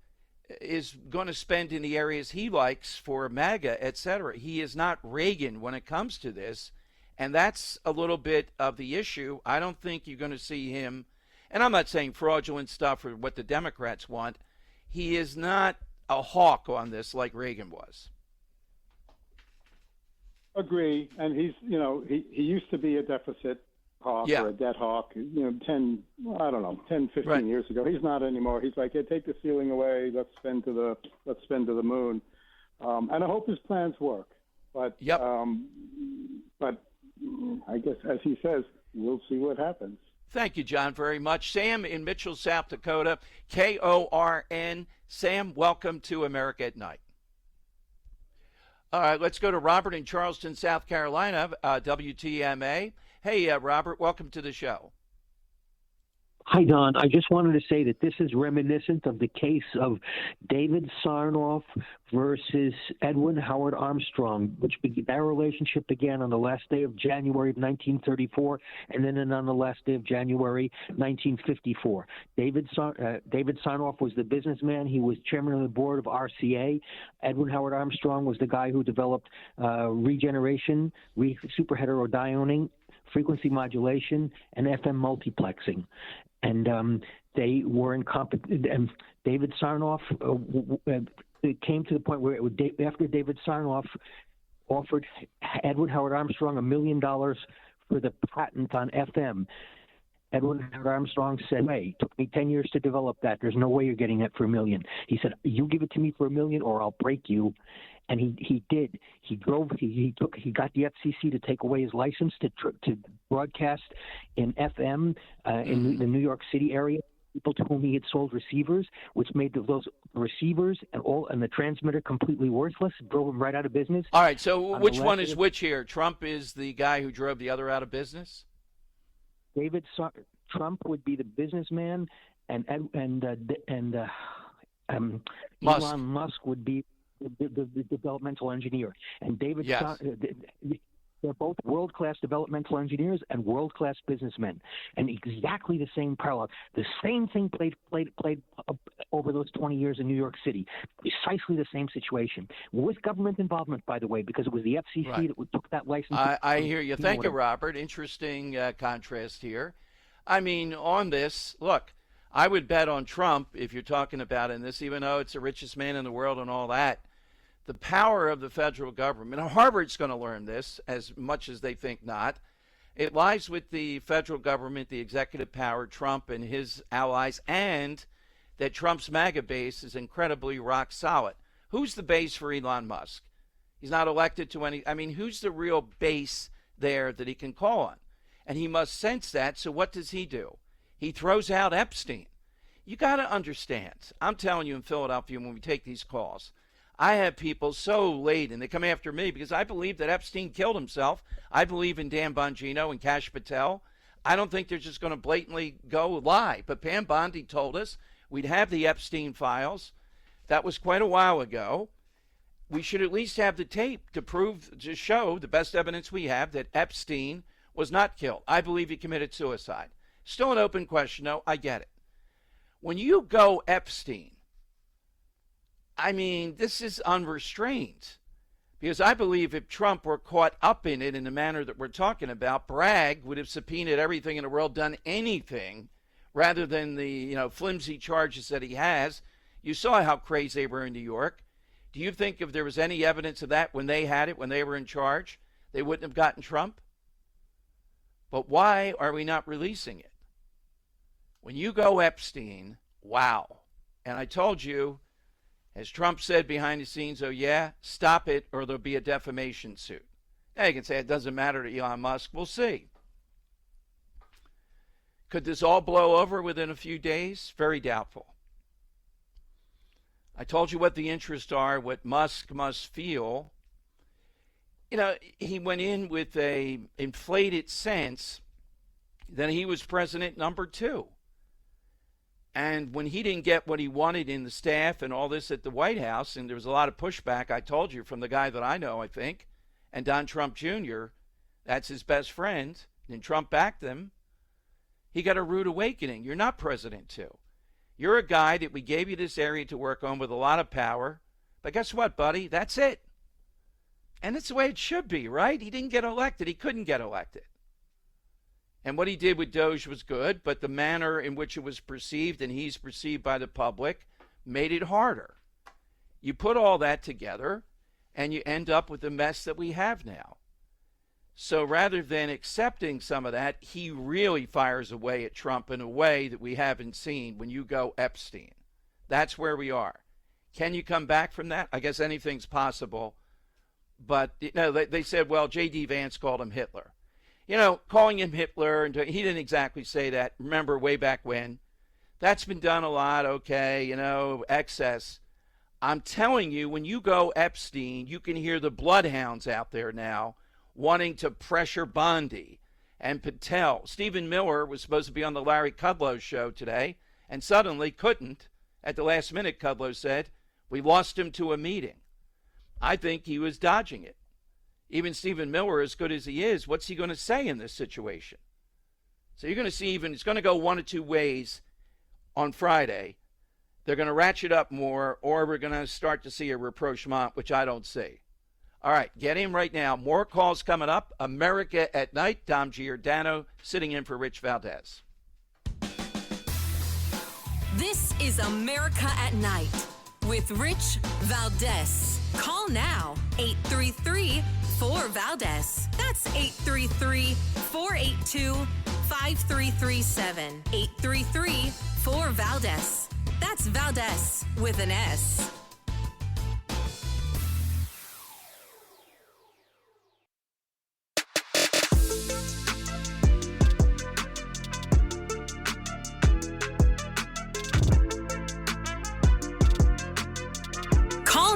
B: is going to spend in the areas he likes for MAGA, et cetera. He is not Reagan when it comes to this. And that's a little bit of the issue. I don't think you're going to see him, and I'm not saying fraudulent stuff or what the Democrats want. He is not a hawk on this like Reagan was.
C: Agree. And he's, he used to be a deficit hawk or a debt hawk, 10, 15 years ago. He's not anymore. He's like, hey, take the ceiling away. Let's spend to the moon. And I hope his plans work. But, but I guess, as he says, we'll see what happens.
B: Thank you, John, very much. Sam in Mitchell, South Dakota, KORN. Sam, welcome to America at Night. All right, let's go to Robert in Charleston, South Carolina, WTMA. Hey, Robert, welcome to the show.
E: Hi, Don. I just wanted to say that this is reminiscent of the case of David Sarnoff versus Edwin Howard Armstrong, which that relationship began on the last day of January of 1934 and then on the last day of January 1954. David Sarnoff was the businessman. He was chairman of the board of RCA. Edwin Howard Armstrong was the guy who developed regeneration, superheterodioning, frequency modulation, and FM multiplexing. And they were incompetent. And David Sarnoff it came to the point where after David Sarnoff offered Edwin Howard Armstrong $1 million for the patent on FM, Edwin Howard Armstrong said, "Hey, it took me 10 years to develop that. There's no way you're getting that for $1 million." He said, "You give it to me for $1 million or I'll break you." And he did. He got the FCC to take away his license to broadcast in FM in the New York City area. people to whom he had sold receivers, which made those receivers and the transmitter completely worthless, drove them right out of business.
B: All right, so which one is which here? Trump is the guy who drove the other out of business?
E: Trump would be the businessman, and
B: Musk.
E: Elon Musk would be the developmental engineer. And David,
B: Yes.
E: they're both world-class developmental engineers and world-class businessmen, and exactly the same parallel. The same thing played over those 20 years in New York City. Precisely the same situation with government involvement, by the way, because it was the FCC
B: Right.
E: that took that license.
B: I hear you. Thank you, Robert. Interesting contrast here. I mean, on this, look, I would bet on Trump if you're talking about in this, even though it's the richest man in the world and all that. The power of the federal government, and Harvard's going to learn this as much as they think not, it lies with the federal government, the executive power, Trump and his allies, and that Trump's MAGA base is incredibly rock solid. Who's the base for Elon Musk? He's not elected to any. I mean, who's the real base there that he can call on? And he must sense that, so what does he do? He throws out Epstein. You got to understand, I'm telling you in Philadelphia when we take these calls, I have people so late, and they come after me because I believe that Epstein killed himself. I believe in Dan Bongino and Kash Patel. I don't think they're just going to blatantly go lie. But Pam Bondi told us we'd have the Epstein files. That was quite a while ago. We should at least have the tape to show the best evidence we have that Epstein was not killed. I believe he committed suicide. Still an open question, though. I get it. When you go Epstein, I mean, this is unrestrained, because I believe if Trump were caught up in it in the manner that we're talking about, Bragg would have subpoenaed everything in the world, done anything, rather than the flimsy charges that he has. You saw how crazy they were in New York. Do you think if there was any evidence of that when they had it, when they were in charge, they wouldn't have gotten Trump? But why are we not releasing it? When you go Epstein, wow. And I told you, as Trump said behind the scenes, oh, yeah, stop it or there'll be a defamation suit. Now, you can say it doesn't matter to Elon Musk. We'll see. Could this all blow over within a few days? Very doubtful. I told you what the interests are, what Musk must feel. He went in with a inflated sense that he was president number 2. And when he didn't get what he wanted in the staff and all this at the White House, and there was a lot of pushback, I told you, from the guy that I know, I think, and Don Trump Jr., that's his best friend, and Trump backed them, he got a rude awakening. You're not president 2. You're a guy that we gave you this area to work on with a lot of power, but guess what, buddy? That's it. And it's the way it should be, right? He didn't get elected. He couldn't get elected. And what he did with Doge was good, but the manner in which it was perceived, and he's perceived by the public, made it harder. You put all that together, and you end up with the mess that we have now. So rather than accepting some of that, he really fires away at Trump in a way that we haven't seen when you go Epstein. That's where we are. Can you come back from that? I guess anything's possible. But they said, well, J.D. Vance called him Hitler. Calling him Hitler, and he didn't exactly say that. Remember, way back when. That's been done a lot, okay, excess. I'm telling you, when you go Epstein, you can hear the bloodhounds out there now wanting to pressure Bondi and Patel. Stephen Miller was supposed to be on the Larry Kudlow show today and suddenly couldn't. At the last minute, Kudlow said, we lost him to a meeting. I think he was dodging it. Even Stephen Miller, as good as he is, what's he going to say in this situation? So you're going to see it's going to go one of two ways on Friday. They're going to ratchet up more, or we're going to start to see a rapprochement, which I don't see. All right, get in right now. More calls coming up. America at Night. Dom Giordano sitting in for Rich Valdez.
A: This is America at Night with Rich Valdez. Call now, 833-4-VALDEZ. That's 833-482-5337. 833-4-VALDEZ. That's Valdez with an S.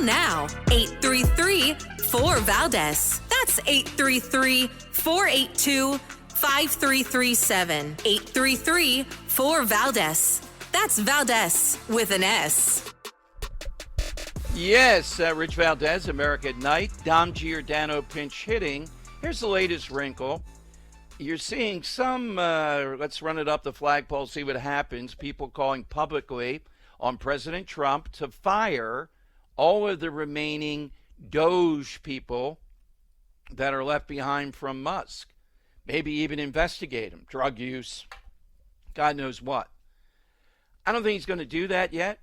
A: now. 833-4-VALDEZ. That's 833-482-5337. 833-4-VALDEZ. That's Valdez with an S.
B: Yes, Rich Valdez, America at Night. Dom Giordano pinch hitting. Here's the latest wrinkle. You're seeing some, let's run it up the flagpole, see what happens, people calling publicly on President Trump to fire all of the remaining Doge people that are left behind from Musk. Maybe even investigate him, drug use, God knows what. I don't think he's going to do that yet,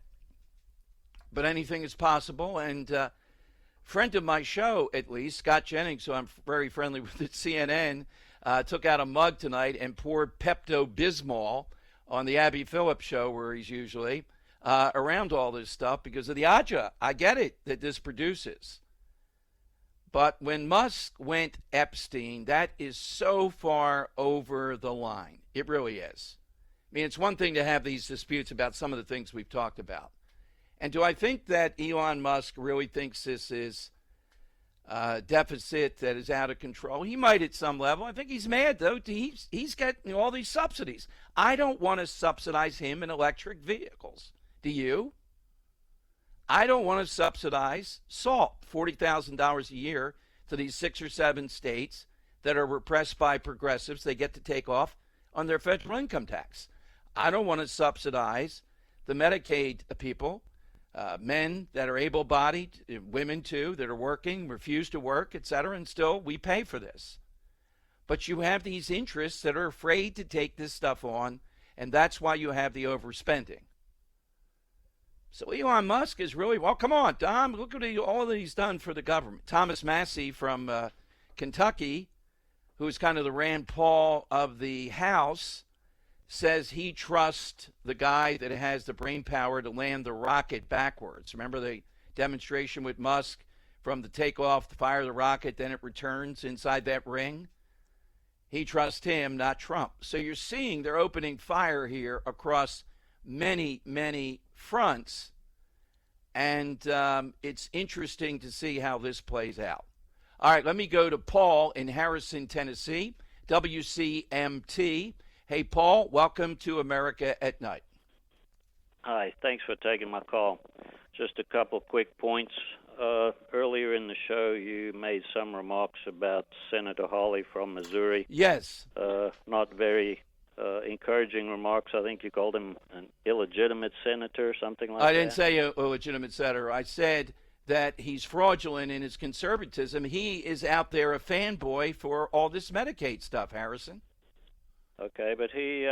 B: but anything is possible. And friend of my show, at least, Scott Jennings, who I'm very friendly with at CNN, took out a mug tonight and poured Pepto-Bismol on the Abby Phillips show, where he's usually, around all this stuff because of the aja. I get it that this produces. But when Musk went Epstein, that is so far over the line. It really is. I mean, it's one thing to have these disputes about some of the things we've talked about. And do I think that Elon Musk really thinks this is a deficit that is out of control? He might at some level. I think he's mad, though. He's got all these subsidies. I don't want to subsidize him in electric vehicles. Do you? I don't want to subsidize salt, $40,000 a year to these 6 or 7 states that are repressed by progressives. They get to take off on their federal income tax. I don't want to subsidize the Medicaid people, men that are able-bodied, women too, that are working, refuse to work, et cetera, and still we pay for this. But you have these interests that are afraid to take this stuff on, and that's why you have the overspending. So Elon Musk is really, well, come on, Tom, look at all that he's done for the government. Thomas Massey from Kentucky, who's kind of the Rand Paul of the House, says he trusts the guy that has the brain power to land the rocket backwards. Remember the demonstration with Musk from the takeoff, the fire of the rocket, then it returns inside that ring? He trusts him, not Trump. So you're seeing they're opening fire here across many, many fronts. And it's interesting to see how this plays out. All right, let me go to Paul in Harrison, Tennessee, WCMT. Hey, Paul, welcome to America at Night.
F: Hi, thanks for taking my call. Just a couple of quick points. Earlier in the show, you made some remarks about Senator Hawley from Missouri.
B: Yes.
F: Not very encouraging remarks. I think you called him an illegitimate senator, something like that.
B: I didn't say a legitimate senator. I said that he's fraudulent in his conservatism. He is out there a fanboy for all this Medicaid stuff, Harrison.
F: Okay, but he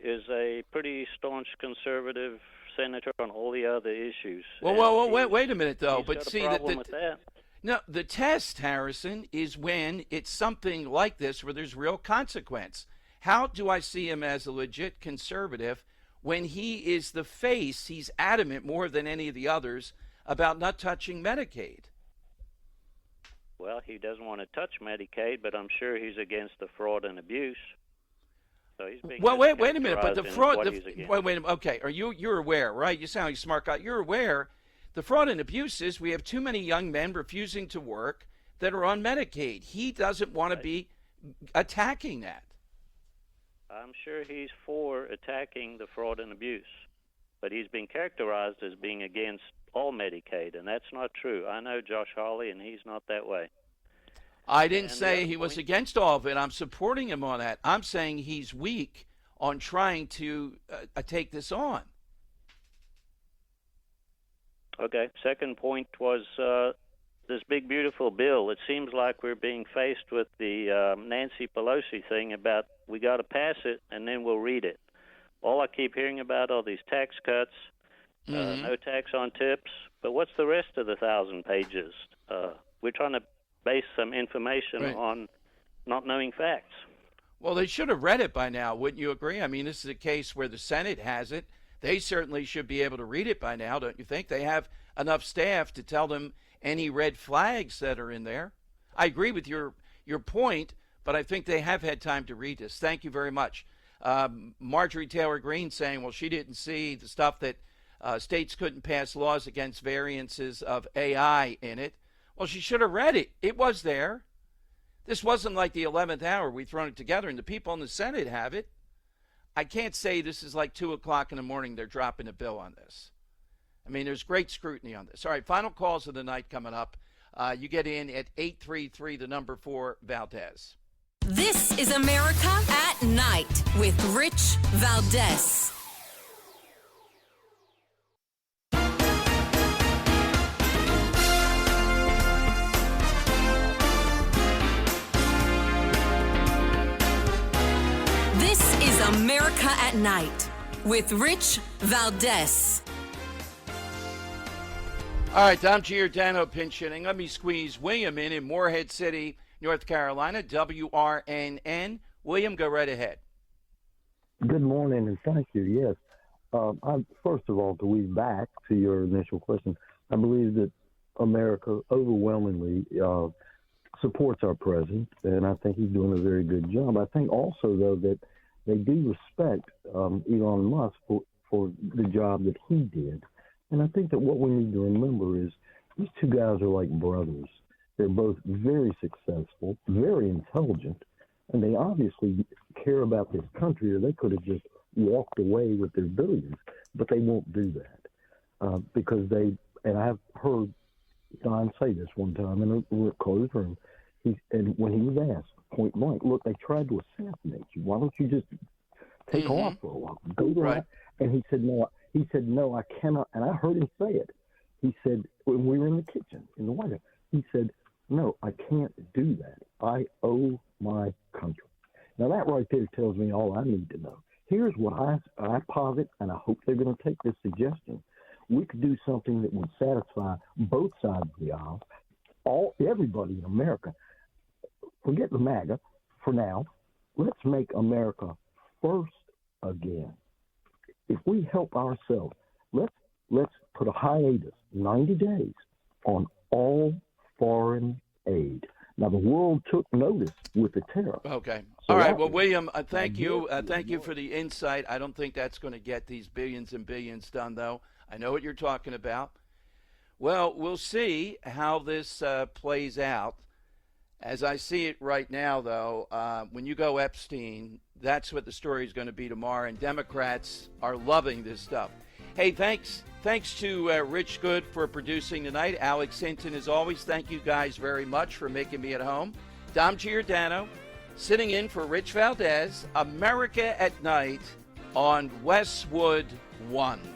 F: is a pretty staunch conservative senator on all the other issues.
B: Well, wait a minute, though. But see,
F: that.
B: No, the test, Harrison, is when it's something like this where there's real consequence. How do I see him as a legit conservative when he is the face, he's adamant more than any of the others about not touching Medicaid?
F: Well, he doesn't want to touch Medicaid, but I'm sure he's against the fraud and abuse. So he's being
B: well, wait a minute. But the fraud.
F: Wait,
B: okay. You're aware, right? You sound like a smart guy. You're aware. The fraud and abuse is we have too many young men refusing to work that are on Medicaid. He doesn't want to be attacking that.
F: I'm sure he's for attacking the fraud and abuse, but he's been characterized as being against all Medicaid, and that's not true. I know Josh Hawley, and he's not that way.
B: I didn't say he was against all of it. I'm supporting him on that. I'm saying he's weak on trying to take this on.
F: Okay. Second point was this big, beautiful bill. It seems like we're being faced with the Nancy Pelosi thing about we got to pass it and then we'll read it. All I keep hearing about are these tax cuts, no tax on tips. But what's the rest of the 1,000 pages? We're trying to base some information on not knowing facts.
B: Well, they should have read it by now, wouldn't you agree? I mean, this is a case where the Senate has it. They certainly should be able to read it by now, don't you think? They have enough staff to tell them any red flags that are in there. I agree with your point, but I think they have had time to read this. Thank you very much. Marjorie Taylor Greene saying, well, she didn't see the stuff that states couldn't pass laws against variances of AI in it. Well, she should have read it. It was there. This wasn't like the 11th hour. We've thrown it together, and the people in the Senate have it. I can't say this is like 2 o'clock in the morning they're dropping a bill on this. I mean, there's great scrutiny on this. All right, final calls of the night coming up. You get in at 833, the number 4, Valdez.
A: This is America at Night with Rich Valdez. This is America at Night with Rich Valdez.
B: All right, I'm Giordano pinch hitting. Let me squeeze William in Morehead City, North Carolina, WRNN. William, go right ahead.
H: Good morning, and thank you. Yes. First of all, to weave back to your initial question, I believe that America overwhelmingly supports our president, and I think he's doing a very good job. I think also, though, that they do respect Elon Musk for the job that he did. And I think that what we need to remember is these two guys are like brothers. They're both very successful, very intelligent, and they obviously care about this country, or they could have just walked away with their billions, but they won't do that because they, and I've heard Don say this one time in a closed room, and when he was asked point blank, look, they tried to assassinate you. Why don't you just take off for a while? Go to right. And he said, no. He said, no, I cannot. And I heard him say it. He said, when we were in the kitchen in the White House, he said, no, I can't do that. I owe my country. Now, that right there tells me all I need to know. Here's what I posit, and I hope they're going to take this suggestion. We could do something that would satisfy both sides of the aisle, everybody in America. Forget the MAGA for now. Let's make America first again. If we help ourselves, let's put a hiatus, 90 days, on all foreign aid. Now, the world took notice with the tariff.
B: Okay. All right. Well, William, thank you. Thank you for the insight. I don't think that's going to get these billions and billions done, though. I know what you're talking about. Well, we'll see how this plays out. As I see it right now, though, when you go Epstein, that's what the story is going to be tomorrow, and Democrats are loving this stuff. Hey, thanks to Rich Good for producing tonight. Alex Hinton, as always, thank you guys very much for making me at home. Dom Giordano, sitting in for Rich Valdez, America at Night on Westwood 1.